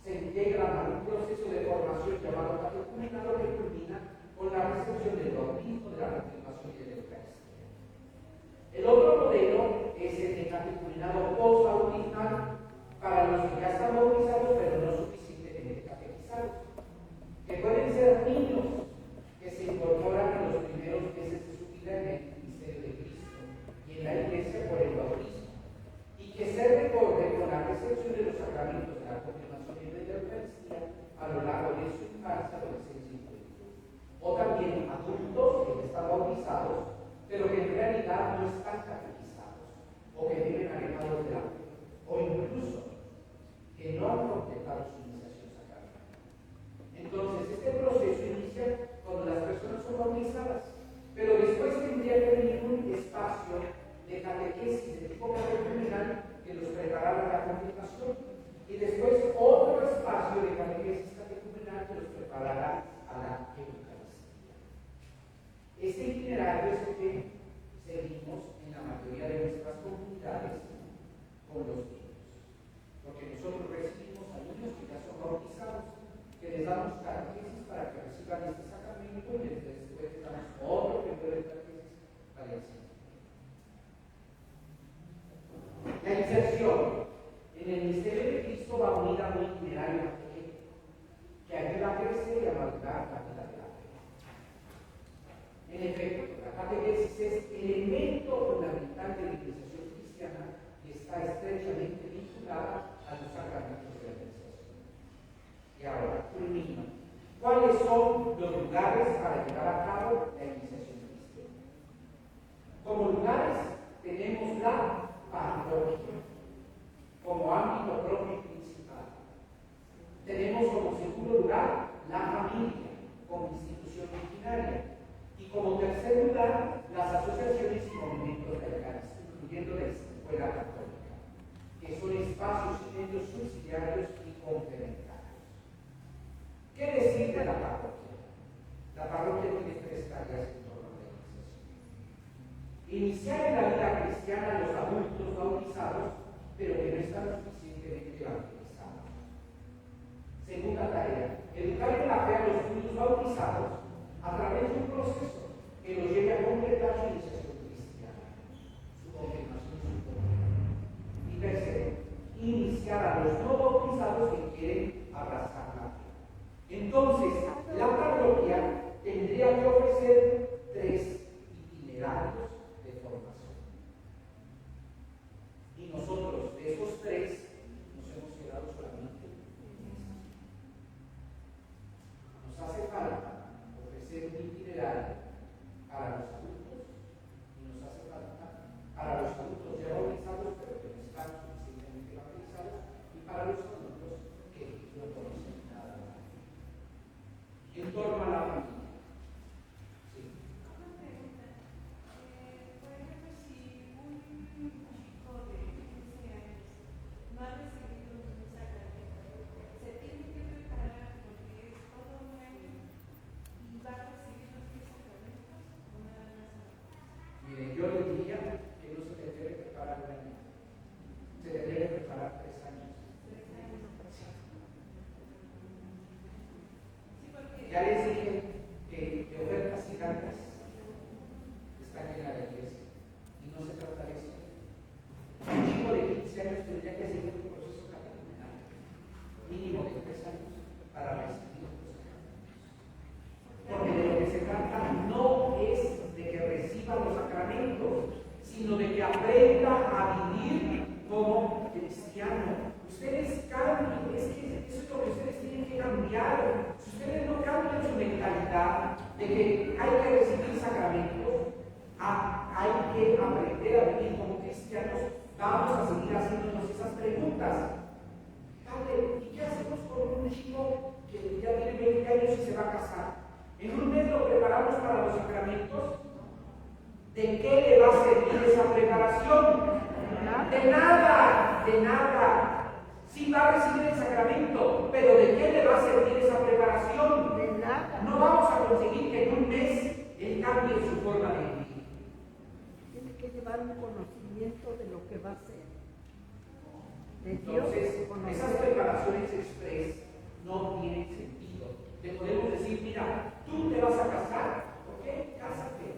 A: se integran a un proceso de formación llamado catecumenado que culmina con la recepción del bautismo, de la confirmación y de la Eucaristía. El otro modelo es el de catecumenado post-bautismal para los que ya están bautizados pero no suficientemente catequizados, que pueden ser niños que se incorporan en los primeros meses de su vida en el ministerio de Cristo y en la iglesia por el bautismo, y que se recorren con la recepción de los sacramentos de la confirmación y de la Eucaristía a lo largo de su infancia, adolescencia y juventud. O también adultos que están bautizados, pero que en realidad no están catequizados, o que viven alejados de la fe, o incluso que no han completado su iniciación sacramental. Entonces, este proceso inicia cuando las personas son bautizadas, pero después tendría que venir un espacio de catequesis de tipo catecumenal que los preparara a la confirmación, y después otro espacio de catequesis catecumenal que los preparara a la Eucaristía. Este itinerario es el que seguimos en la mayoría de nuestras comunidades con los niños, porque nosotros recibimos a niños que ya son bautizados, que les damos catequesis para que reciban este sacramento y después les damos otro periodo de catequesis para el siguiente. La inserción en el misterio de Cristo va unida a un itinerario catequético que ayuda a crecer y a madurar la vida de la fe. En efecto, la catequesis es elemento fundamental de la iniciación cristiana y está estrechamente vinculada a los sacramentos de la iniciación. Y ahora, culmino. ¿Cuáles son los lugares para llevar a cabo la iniciación cristiana? Como lugares tenemos la parroquia, como ámbito propio y principal. Tenemos como segundo lugar la familia, como institución originaria. Y como tercer lugar, las asociaciones y movimientos laicales, incluyendo la escuela católica, que son espacios y medios subsidiarios y complementarios. ¿Qué decir de la parroquia? Segunda tarea, educar en la fe a los niños bautizados a través de un proceso que los lleve a completar su iniciación cristiana, su confirmación, su comunión. Y tercero, iniciar a los no bautizados que quieren abrazar la fe. Entonces, la parroquia tendría que ofrecer 3 itinerarios de formación. Y nosotros, de esos 3, nos hemos quedado solamente en estos. Nos hace falta ofrecer un itinerario para los adultos y nos hace falta para los adultos ya bautizados, pero que no están suficientemente bautizados, y para los adultos que no conocen nada de la fe. En torno a la familia. Mire, yo le diría que no se le debe preparar un año, se le debe preparar 3 años. Ya les dije que ofertas gigantes están en la iglesia y no se trata de eso. Un chico de 15 años tendría que seguir un proceso catecumenal mínimo de 3 años para recibir los sacramentos. Porque de lo que se trata no es de que reciba los sacramentos, sino de que aprenda a vivir como cristiano. Ustedes cambien, es que eso es lo que ustedes tienen que cambiar. Si ustedes no cambian su mentalidad de que hay que recibir sacramentos, hay que aprender a vivir como cristianos, vamos a seguir haciéndonos esas preguntas. Padre, ¿y qué hacemos con un chico que ya tiene 20 años y se va a casar? ¿En un mes lo preparamos para los sacramentos? ¿De qué le va a servir esa preparación? De nada, de nada. Sí va a recibir el sacramento, pero ¿de qué le va a servir esa preparación?
B: De nada.
A: No vamos a conseguir que en un mes él cambie su forma de vivir.
B: Tiene que llevar un conocimiento de lo que va a ser. De Dios.
A: Entonces, esas preparaciones express no tienen sentido. Le podemos decir, mira, tú te vas a casar, ¿ok? Cásate,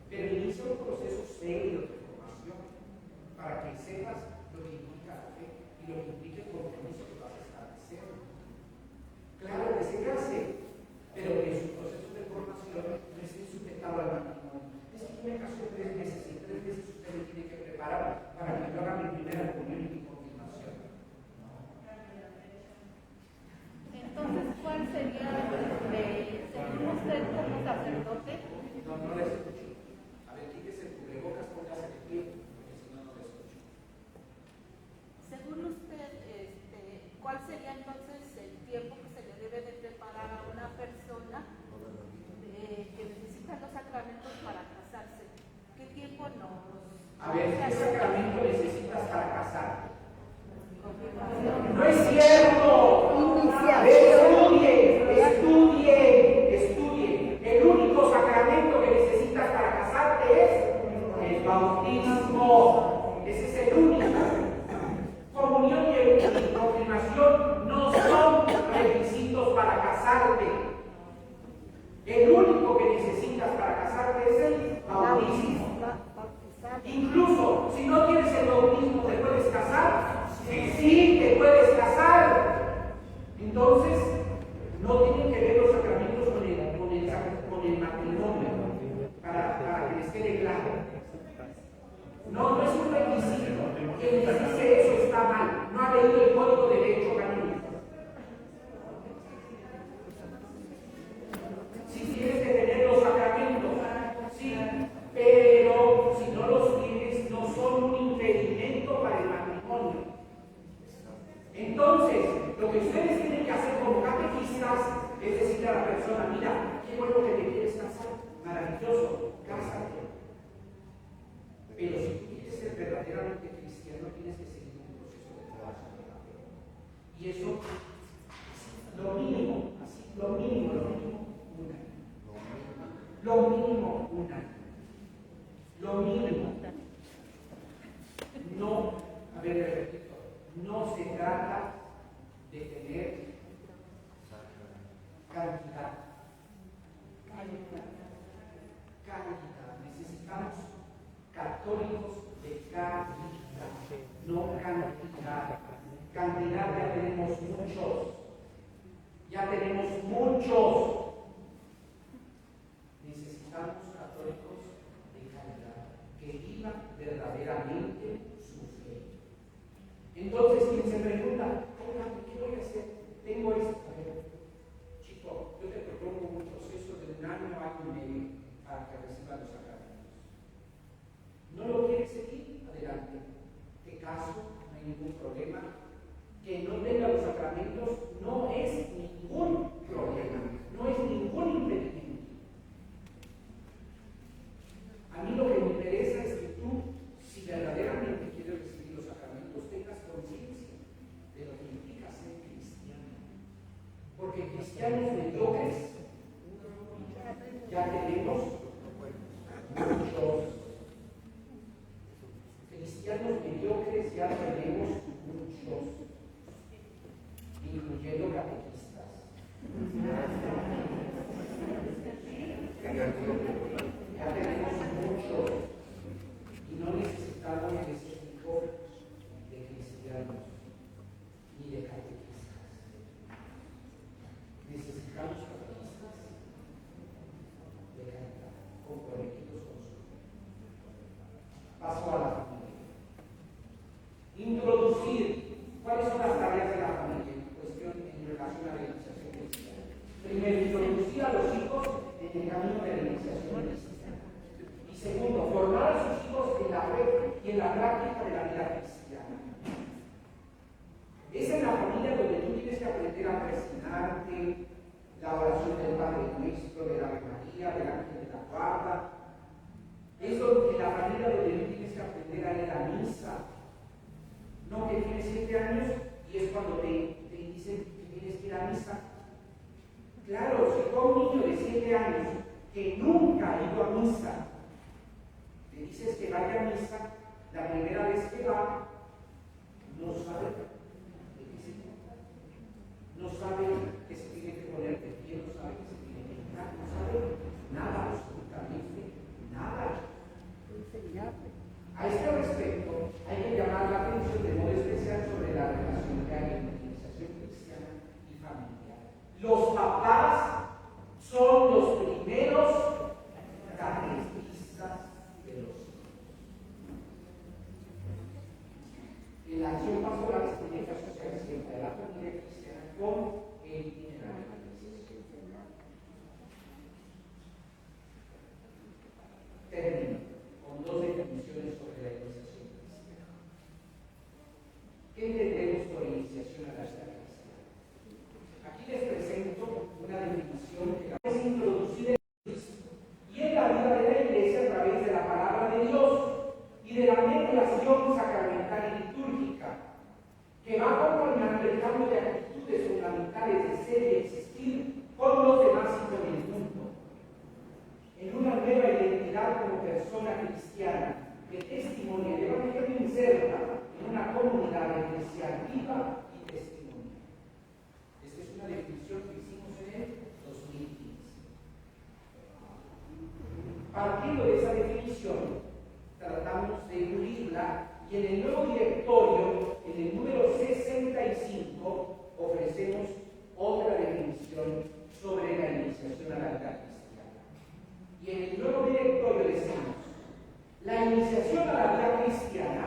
A: pero inicia un proceso serio de formación para que sepas lo que implica la fe y lo que implica el compromiso que vas a establecer. Claro que se case, pero que su proceso de formación no esté sujetado al matrimonio. Es que yo me caso en 3 meses y en 3 meses usted me tiene que preparar para que yo haga mi primera comunión y mi confirmación.
C: Entonces, ¿cuál sería, según usted como sacerdote?
A: No le escucho. A ver, quítese el cubrebocas, póngase de pie, porque si no, no le escucho.
C: Según usted, ¿cuál sería entonces el tiempo que se le debe de preparar a una persona que necesita los sacramentos para casarse? ¿Qué tiempo nos?
A: A ver, ¿qué sacramento necesitas para casarte? ¡No es cierto! Estudie. El único sacramento que necesitas para casarte es el bautismo. Ese es el único. Comunión y confirmación no son requisitos para casarte. El único que necesitas para casarte es el bautismo. Incluso si no tienes el bautismo, ¿te puedes casar? Sí, te puedes casar. Entonces, no tienen que ver los sacramentos con el matrimonio, para que les quede claro. No es un requisito. Quien les dice eso está mal. No ha leído el Código de Derecho Canónico. Si tienes que tener los sacramentos, sí, pero si no los tienes, no son un impedimento para el matrimonio. Entonces, lo que ustedes tienen que hacer como catequistas es decirle a la persona, mira, qué bueno que te quieres casar, maravilloso, cásate. Pero si tú quieres ser verdaderamente cristiano, tienes que seguir un proceso de trabajo de la fe. Y eso, lo mínimo, un año. Lo mínimo, un año. Lo mínimo. No, a ver, repito, no se trata de tener cantidad. Calidad. Necesitamos católicos de calidad, no cantidad. Cantidad ya tenemos muchos. Ya tenemos muchos. Necesitamos católicos de calidad, que vivan verdaderamente su fe. Entonces, quien se pregunta, ¿qué voy a hacer? Tengo esto. Chico, yo te propongo un proceso de 1 año, año y medio para que reciban los sacramentos. ¿No lo quieres seguir? Adelante. Te caso, no hay ningún problema. Que no tenga los sacramentos no es ningún problema, no es ningún impedimento. A mí lo que me interesa es que tú, si verdaderamente quieres recibir los sacramentos, tengas conciencia de lo que implica ser cristiano. Porque cristianos mediocres ya tenemos muchos. Cristianos mediocres ya tenemos muchos, incluyendo catequistas. Ya tenemos muchos y no necesitamos ese tipo de cristianos ni de catequistas. Necesitamos catequistas de calidad, comprometidos con su fe. Paso a la familia. Introducir cuáles son las tareas de la familia en relación a la iniciación cristiana. Primero, introducir a los hijos en el camino de la iniciación cristiana. Y segundo, formar a sus hijos en la fe y en la práctica de la vida cristiana. Es en la familia donde tú tienes que aprender a presionarte, la oración del Padre Nuestro, de la Ave María, del Ángel de la Guarda. Es en la familia donde tú tienes que aprender a ir a la misa. No que tienes 7 años y es cuando te dicen que tienes que ir a misa. Claro, si tú a un niño de 7 años que nunca ha ido a misa, le dices que vaya a misa, la primera vez que va, no sabe de qué se trata. No sabe que se tiene que poner de pie, no sabe que se tiene que entrar, no sabe nada, absolutamente nada. A este respecto, hay que llamar la atención de modo especial sobre la relación que hay entre iniciación cristiana y familiar. Los papás son los primeros catequistas de los hijos. En la acción pastoral se tiene que asociar siempre a la familia cristiana con el itinerario de la iniciación. Termino con 2 definiciones sobre la iniciación cristiana. ¿Qué entendemos por iniciación a la vida cristiana? Aquí les presento una definición que es introducida en Cristo y en la vida de la Iglesia a través de la palabra de Dios y de la mediación sacramental y litúrgica, que va acompañando el cambio de actitudes fundamentales de ser y existir con los demás y con el mundo, en una nueva identidad como persona cristiana que testimonia el Evangelio inserta en una comunidad eclesial viva y testimonia. Esta es una definición que hicimos en el 2015. Partiendo de esa definición, tratamos de incluirla y en el nuevo directorio, en el número 65, ofrecemos otra definición sobre la iniciación a la vida cristiana. Y en el nuevo directorio decimos: la iniciación a la vida cristiana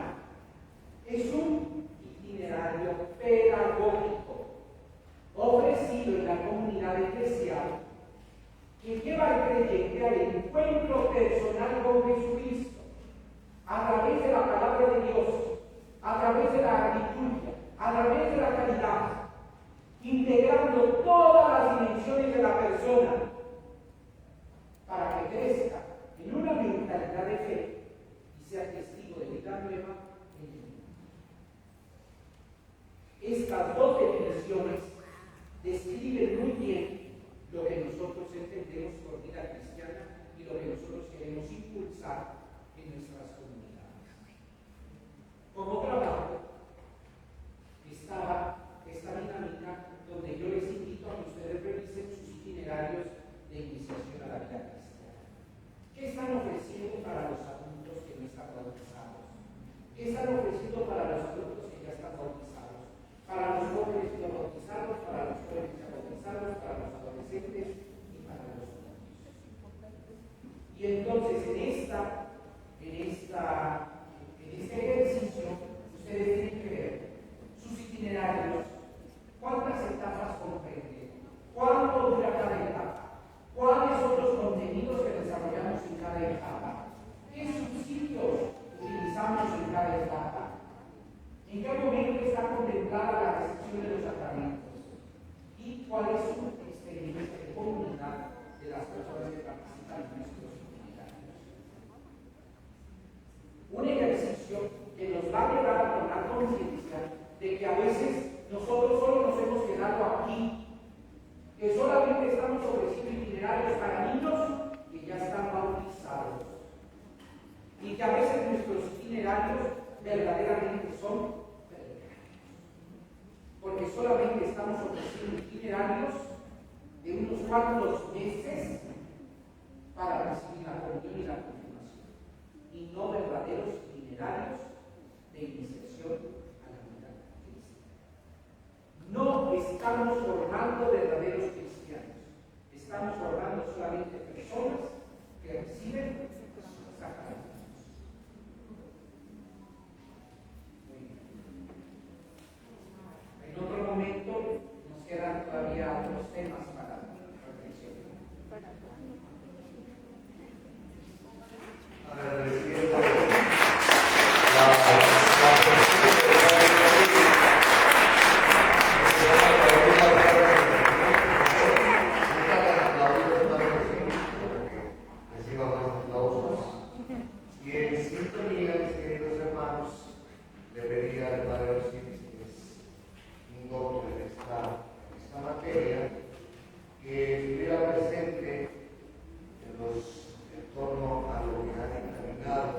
A: es un itinerario pedagógico ofrecido en la comunidad eclesial que lleva al creyente al encuentro personal con Jesucristo a través de la palabra de Dios, a través de la liturgia, a través de la caridad, integrando todas las dimensiones de la persona para que crezca en una mentalidad de fe y sea testigo de vida nueva en el mundo. Estas 2 definiciones describen muy bien lo que nosotros entendemos por vida cristiana y lo que nosotros queremos impulsar en nuestras comunidades. Como trabajo, estaba esta dinámica donde yo les invito a que ustedes revisen sus adolescentes y para los niños. Y entonces en este ejercicio, ustedes tienen que ver sus itinerarios, cuántas etapas comprenden, cuánto dura cada etapa, cuáles son los contenidos que desarrollamos en cada etapa, qué subsidios utilizamos en cada etapa, en qué momento está contemplada la recepción de los sacramentos y cuál es su experiencia de comunidad de las personas que participan en nuestros itinerarios. Un ejercicio que nos va a llevar a tomar conciencia de que a veces nosotros solo nos hemos quedado aquí, que solamente estamos ofreciendo itinerarios para niños que ya están bautizados y que a veces nuestros itinerarios verdaderamente son porque solamente estamos ofreciendo itinerarios de unos cuantos meses para recibir la comunión y la confirmación, y no verdaderos itinerarios de iniciación a la vida cristiana. No estamos formando verdaderos cristianos, estamos formando solamente personas que reciben sus sacramentos. En otro momento nos quedan todavía otros temas para reflexionar.
D: Agradeciendo y en sintonía, mis queridos hermanos, le pedí al Padre Osiris, que es un doctor en esta materia, que estuviera presente en torno a lo que ha encaminado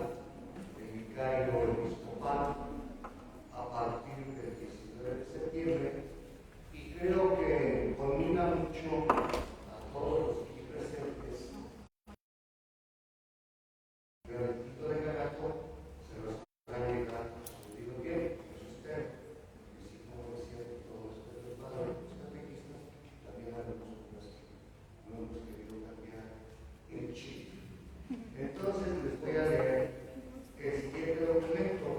D: el vicario episcopal a partir del 19 de septiembre, y creo que conmina mucho a todos los aquí presentes. El Tito de Canaco se los va a llegar su debido tiempo, es usted, y si como decía todos los padres, los catequistas, también hay algunos que no hemos querido cambiar el chip. Entonces les voy a leer el siguiente documento,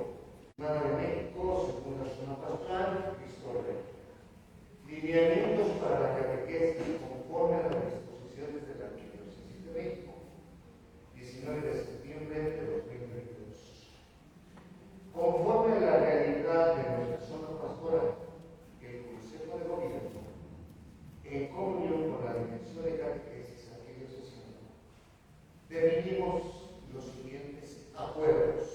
D: Nada de México, segunda zona pastoral, Cristo Rey. Lineamientos para la catequesis conforme a las disposiciones de la Arquidiócesis de México, 19 de septiembre de 2022. Conforme a la realidad de nuestra zona pastoral, el Consejo de Gobierno, en comunión con la Dirección de Catequesis Arquidiocesana, definimos los siguientes acuerdos.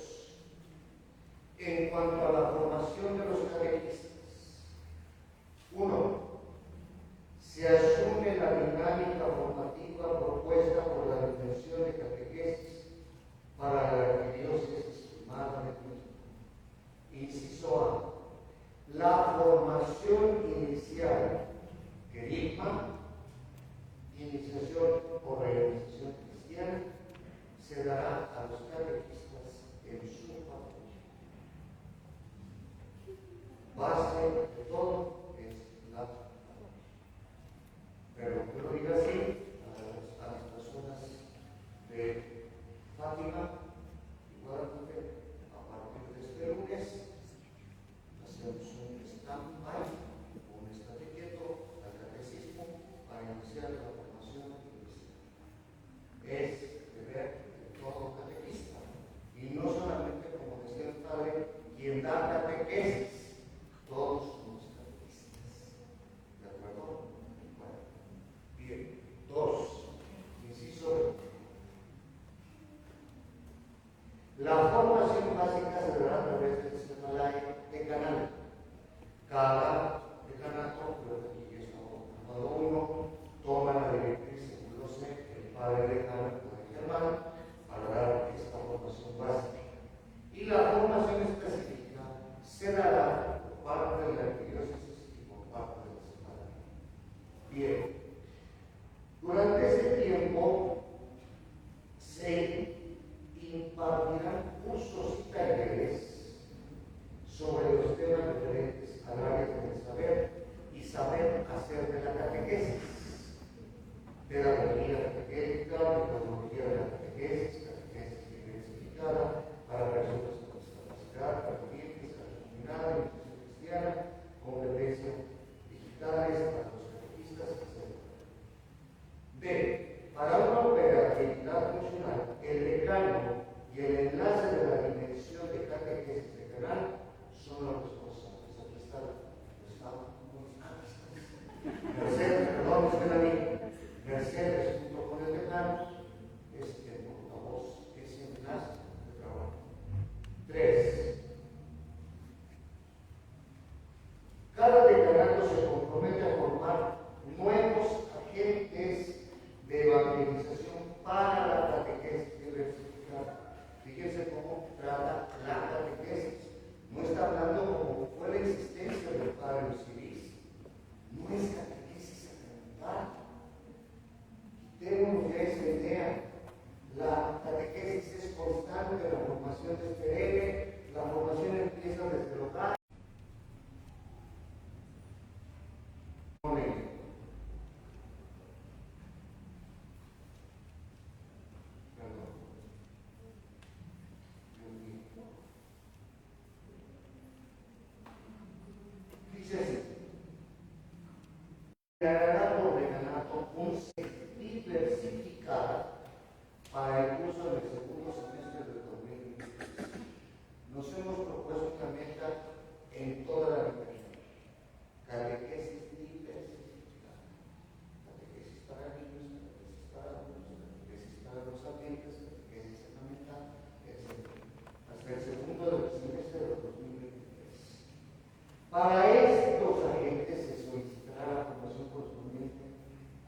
D: En cuanto a la formación de los catequistas, 1. Se asume la dinámica formativa propuesta por la Dirección de Catequesis para la Arquidiócesis Primada de México. Inciso A. La formación inicial, querigma, iniciación o realización cristiana, se dará a los catequistas en su papel. Base de todo es la palabra. Pero yo lo digo así a las personas de Fátima y Guadalupe, a partir de este lunes hacemos un stand-by, un estate quieto al catecismo para iniciar la formación cristiana. Es deber de todo catequista, y no solamente, como decía el padre, quien da catequesis, todos somos catequistas. ¿De acuerdo? Bueno, bien. 2. Inciso. La formación básica se dará a través del sistema de canal. Cada decanato, pero aquí es cada uno, toma la directriz en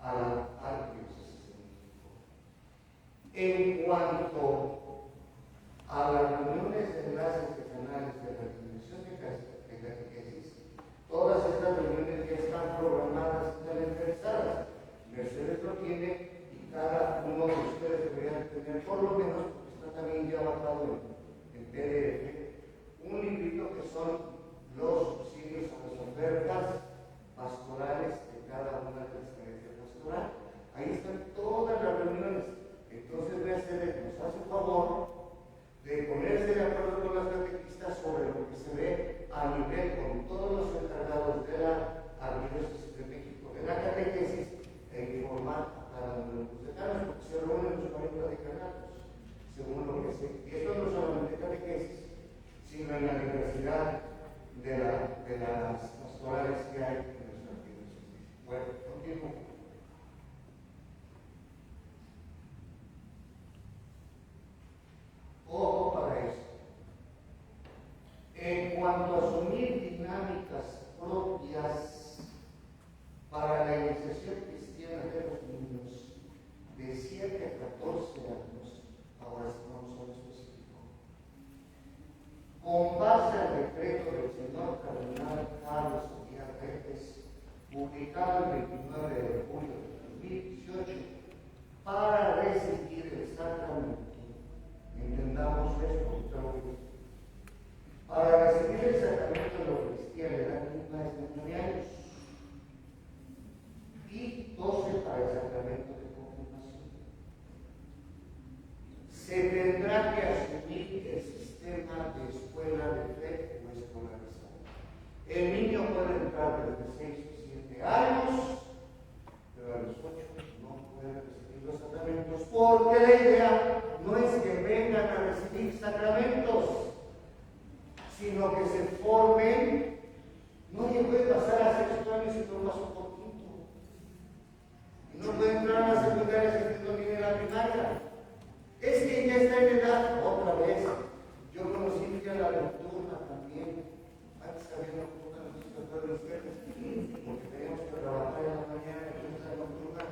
D: a la Arquidiócesis de México. En cuanto a las reuniones de enlaces canales de la Comisión de Catequesis, todas estas reuniones ya están programadas y están interesadas. Mercedes lo tiene y cada uno de ustedes debería tener, por lo menos, porque está también ya bajado en PDF, un librito que son los subsidios a las ofertas pastorales de cada una de las carencias pastorales. Ahí están todas las reuniones. Entonces Mercedes nos hace favor de ponerse de acuerdo con las catequistas sobre lo que se ve a nivel con todos los encargados de la Arquidiócesis de México, de la catequesis, e informar a cada uno de los decanos, porque se reúnen los 40 decanatos, según lo que sé. Y esto no solamente catequesis, sino en la diversidad de las pastorales que hay en nuestra arquidiócesis. Bueno, continúo. Ojo para esto. En cuanto a asumir dinámicas propias para la iniciación cristiana de los niños de 7 a 14 años, ahora vamos a lo específico, con base al decreto del señor cardenal Carlos Díaz Reyes, publicado el 29 de julio de 2018, para recibir el sacramento. Entendamos esto, para recibir el sacramento de la Eucaristía le dan más de 9 años y 12 para el sacramento de confirmación. Se tendrá que asumir el sistema de escuela de fe o escolarizada. El niño puede entrar desde 6 o 7 años, pero a los 8 no puede recibir los sacramentos, porque la idea no es que vengan a recibir sacramentos, sino que se formen. No puede pasar a 6 años y no pasó por quinto. Y no puede entrar a la secundaria si no tiene la primaria. Es que ya está en edad, otra vez. Yo conocí ya la nocturna también. Antes había nocturna, no sé si recuerdan ustedes, porque teníamos que trabajar en la mañana, entonces la nocturna,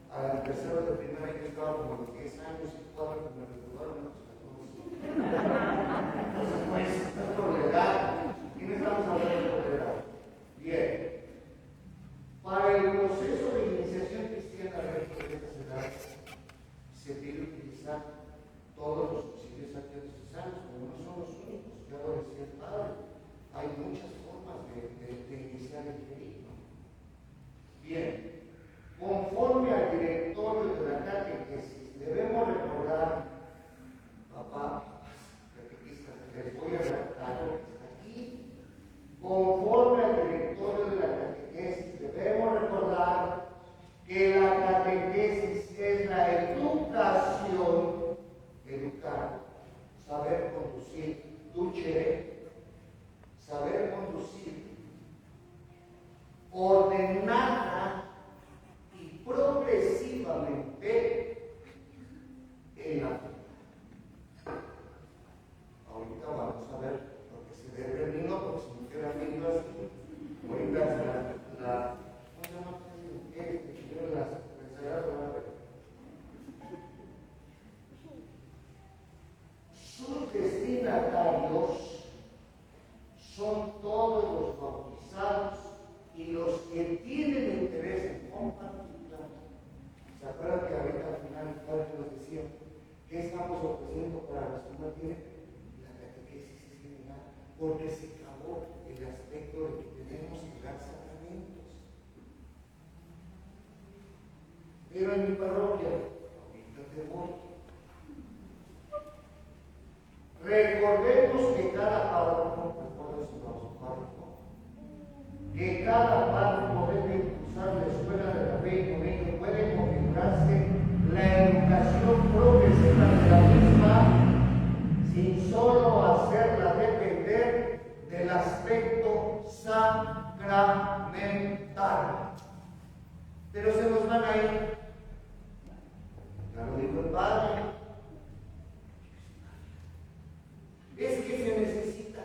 D: al tercero de primaria yo estaba como a los 10 años y 4 que me recordaron. Entonces, pues, esto es por la edad. ¿Quién estamos hablando por la edad? Bien. Para el proceso de iniciación cristiana de estas edades, se pide utilizar todos los subsidios arquidiocesanos, pero no son los únicos, ya lo decía el padre. Hay muchas formas de iniciar el rito. Bien. Conforme al directorio de la catequesis, debemos recordar, papá, catequistas, les voy a redactar lo que está aquí. Conforme al directorio de la catequesis, debemos recordar que la catequesis es la educación, educar, saber conducir, ducere, saber conducir, ordenada y progresivamente en la vida. Ahorita vamos a ver lo que se determinó, porque si me quedan viendo así, ahorita sus destinatarios son todos los bautizados y los que tienen interés en compartirla. ¿Se acuerdan que ahorita al final el padre nos decía qué estamos ofreciendo para los que no tienen? La catequesis es general, porque se acabó el aspecto de que tenemos que dar sacramentos. Pero en mi parroquia, ahorita te voy. Recordemos que cada párroco, que cada párroco debe impulsar la escuela de la fe y con ello puede configurarse la educación progresiva de la misma sin solo hacerla depender del aspecto sacramental. Pero se nos van a ir. Ya lo dijo el padre. Es que se necesita.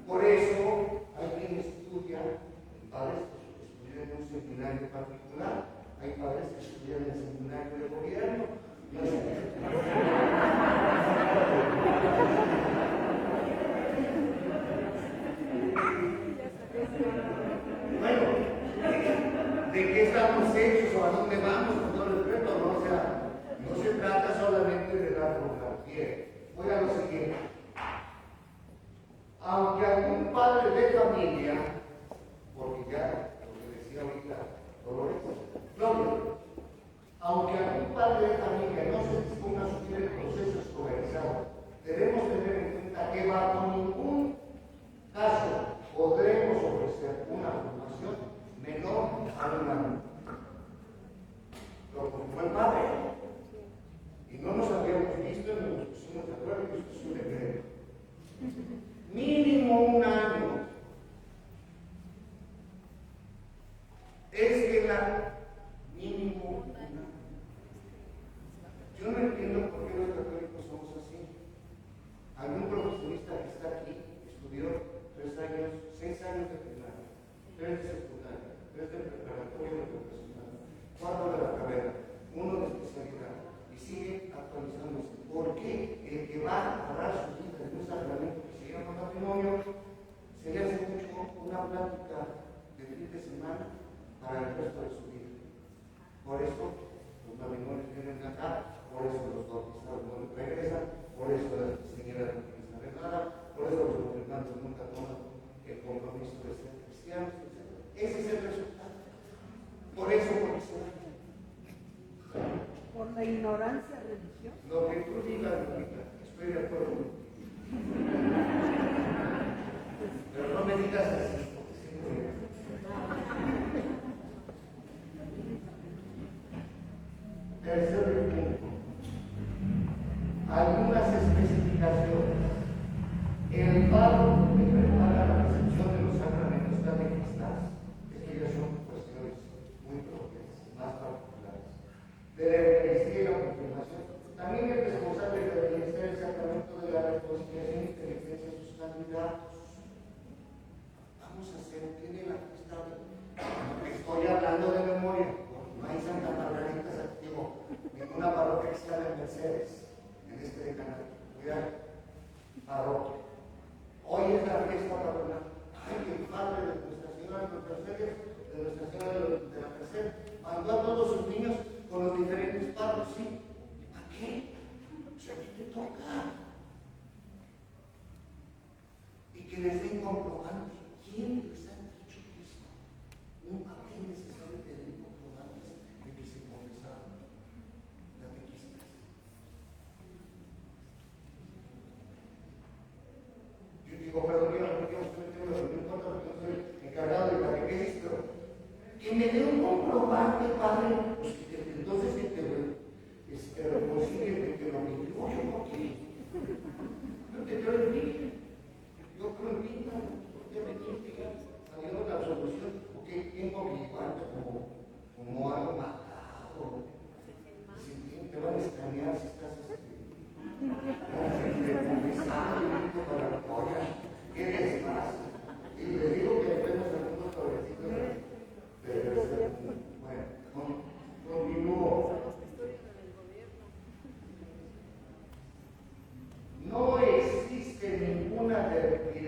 D: Por eso estamos hechos o a dónde vamos, con todo respeto, ¿no? O sea, no se trata solamente de dar por pie. Oiga lo siguiente. Aunque algún padre de familia, porque ya, lo que decía ahorita Dolores, Claudio, aunque algún padre de familia no se disponga a asumir el proceso escolarizado, debemos tener en cuenta que bajo ningún caso podremos ofrecer una formación menor a un alumno. Lo confirmó el padre. Y no nos habíamos visto en la discusión de acuerdo que esto es un decreto. Mínimo un año. Es que la mínimo un año. Yo no entiendo por qué los católicos somos así. Algún profesionista que está aquí estudió 3 años, 6 años de primaria, 3 de secundaria, 3 de preparatoria de profesional, 4 de la carrera, 1 de especialidad, y sigue actualizándose. ¿Por qué el que va a dar su vida en un sacramento que se llama matrimonio se le hace mucho una plática de fin de semana para el resto de su vida? Por eso los matrimonios vienen acá, por eso los bautizados no regresan, por eso las señoras no quieren saber nada, por eso los gobernantes nunca toman el compromiso de ser cristianos, etc. Ese es el resultado. Por eso, porque se da.
B: Por la ignorancia religiosa.
D: Lo que tú digas, Lupita, estoy de acuerdo. Pero no me digas así, porque siempre. Tercer punto. Algunas especificaciones. El paro que prepara la recepción de los sacramentos catequistas, es que ya son cuestiones muy propias, más particulares. De la Eucaristía y la confirmación, también es responsable de administrar el sacramento de la reconciliación y penitencia a sus candidatos. Vamos a hacer, tiene la fiesta. Estoy hablando de memoria, porque no hay Santa Margarita activo, ninguna parroquia que está en Mercedes, en este canal. Cuidado, parroquia. Hoy es la fiesta patronal. Ay, el padre de Nuestra Señora de Nuestra Señora de la Merced mandó a todos sus niños con los diferentes padres, ¿sí? ¿Para qué? Si a ti te toca. Y que les den comprobante. ¿Quién les ha dicho esto? Nunca es necesario tener comprobantes de que se confesaron catequistas. Yo digo, perdón, yo no importa porque no soy encargado de catequesis, pero que me dé un comprobante, padre, pues entonces que te reconcilie, que lo vivió, yo no quiero. Yo te creo en mí, yo creo en mí, porque me tiene que saliendo la absolución, porque tiempo que cuánto, como algo matado, si te van a extrañar si estás para la polla, ¿qué es más? Y le digo que apenas algunos pobrecitos bueno, continúo. No existe ninguna directriz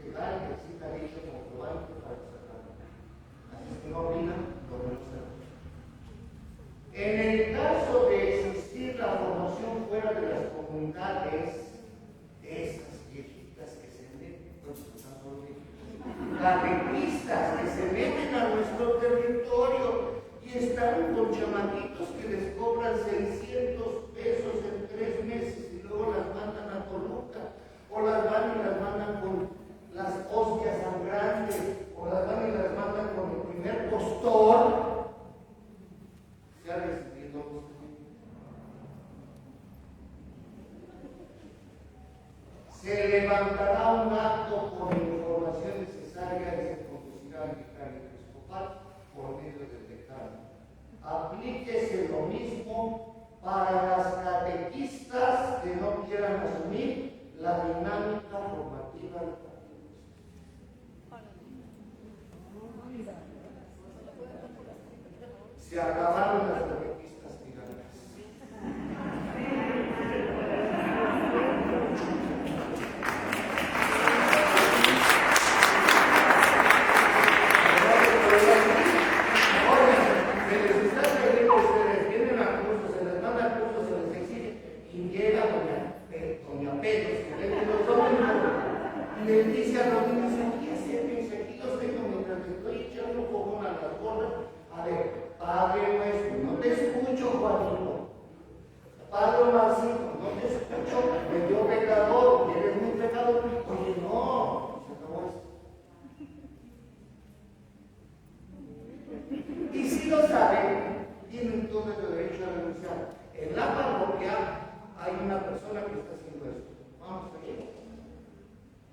D: legal que exista dicho comprobante para el sacramento. Así es que no opinan, lo denuncian. En el caso de existir la formación fuera de las comunidades, esas viejitas que se meten, catequistas que se meten a nuestro territorio y están con chamaquitos que les cobran 600 pesos en 3 meses y luego las mandan a Toluca, o las van y las mandan con las hostias tan grandes, o las van y las mandan con el primer postor. Se ha recibido se levantará un acto con información necesaria y se conducirá al vicario episcopal por medio del decano. Aplíquese lo mismo para las catequistas que no quieran asumir la dinámica formativa del partido. Se acabaron las catequistas gigantes. aquí los tengo mientras te estoy echando fogón a las gordas. A ver, Padre nuestro, no te escucho, Juanito. Padre Marcito, no te escucho, me dio pecador, eres muy pecador. Oye, no, se acabó esto. Y si lo saben, tienen todo el derecho a denunciar. En la parroquia hay una persona que está haciendo esto. Vamos allá.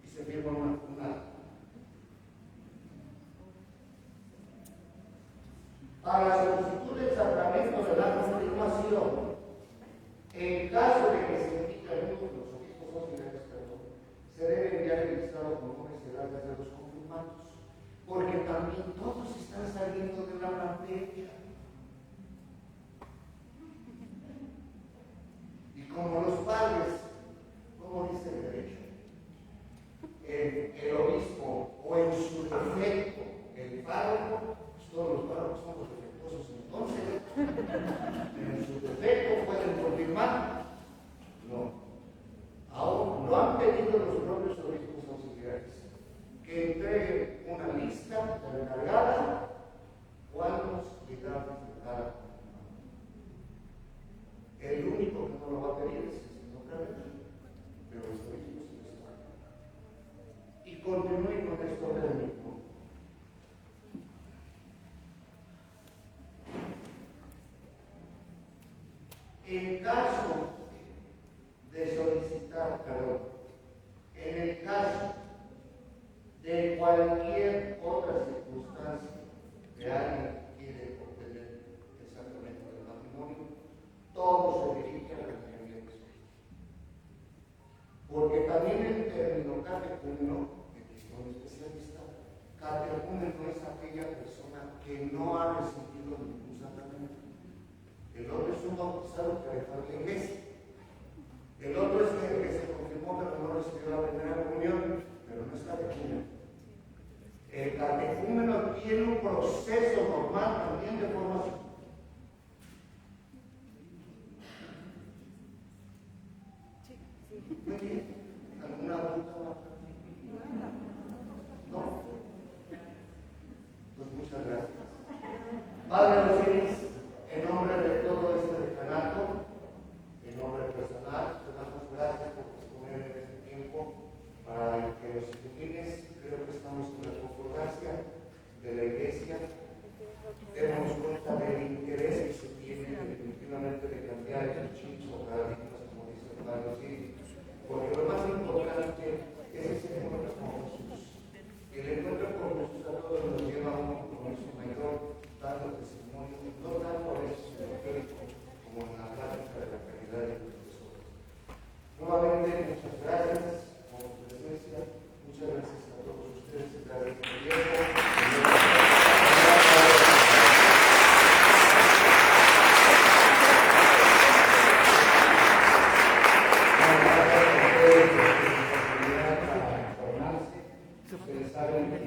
D: Y se firma una. Para la solicitud del sacramento de la confirmación, en caso de que se indique alguno de los obispos auxiliares, se debe enviar el listado con nombres y edades de los confirmados, porque también todos están saliendo de la pandemia. Y como los padres, ¿cómo dice el derecho? El obispo, o en su defecto, el párroco, pues todos los párrocos son los defectuosos, entonces, en su defecto pueden confirmar. No. Aún lo han pedido los propios obispos auxiliares, que entreguen una lista encargada cuántos llegaron de cada confirmado. El único que no lo va a pedir es el señor Cardenal, pero los obispos sí lo están. Y continúe con esto técnico. En caso de solicitar, en el caso de cualquier otra circunstancia que alguien quiere obtener el sacramento del matrimonio, todo se dirige a la Ingeniería de Jesús. Porque también el término catecúmeno, que es un especialista, catecúmeno es aquella persona que no ha recibido ningún sacramento. El otro es un bautizado que dejó la iglesia. El otro es el que se confirmó pero no recibió la primera comunión, pero no es catecúmeno. El catecúmeno tiene un proceso normal también de formación. Muy bien. ¿Alguna duda? No. Pues muchas gracias. Padre Osiris, en nombre de todo este decanato, en nombre personal, te damos gracias por disponer de este tiempo para que los ilumines. Creo que estamos en la concordancia de la Iglesia. Demos cuenta del interés que se tiene definitivamente de cambiar el chip o paradigmas, como dice el Padre Osiris, porque lo más importante es ese encuentro con Jesús. El encuentro con Jesús a todos nos lleva a un compromiso mayor, dando testimonio, no tanto a veces evangélico como en la práctica de la caridad de los profesores. Nuevamente, muchas gracias por su presencia, muchas gracias a todos ustedes, gracias por el tiempo. Ustedes saben que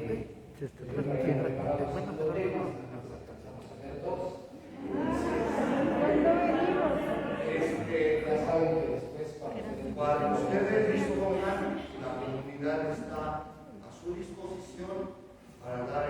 D: cuando ustedes dispongan, la comunidad está a su disposición para dar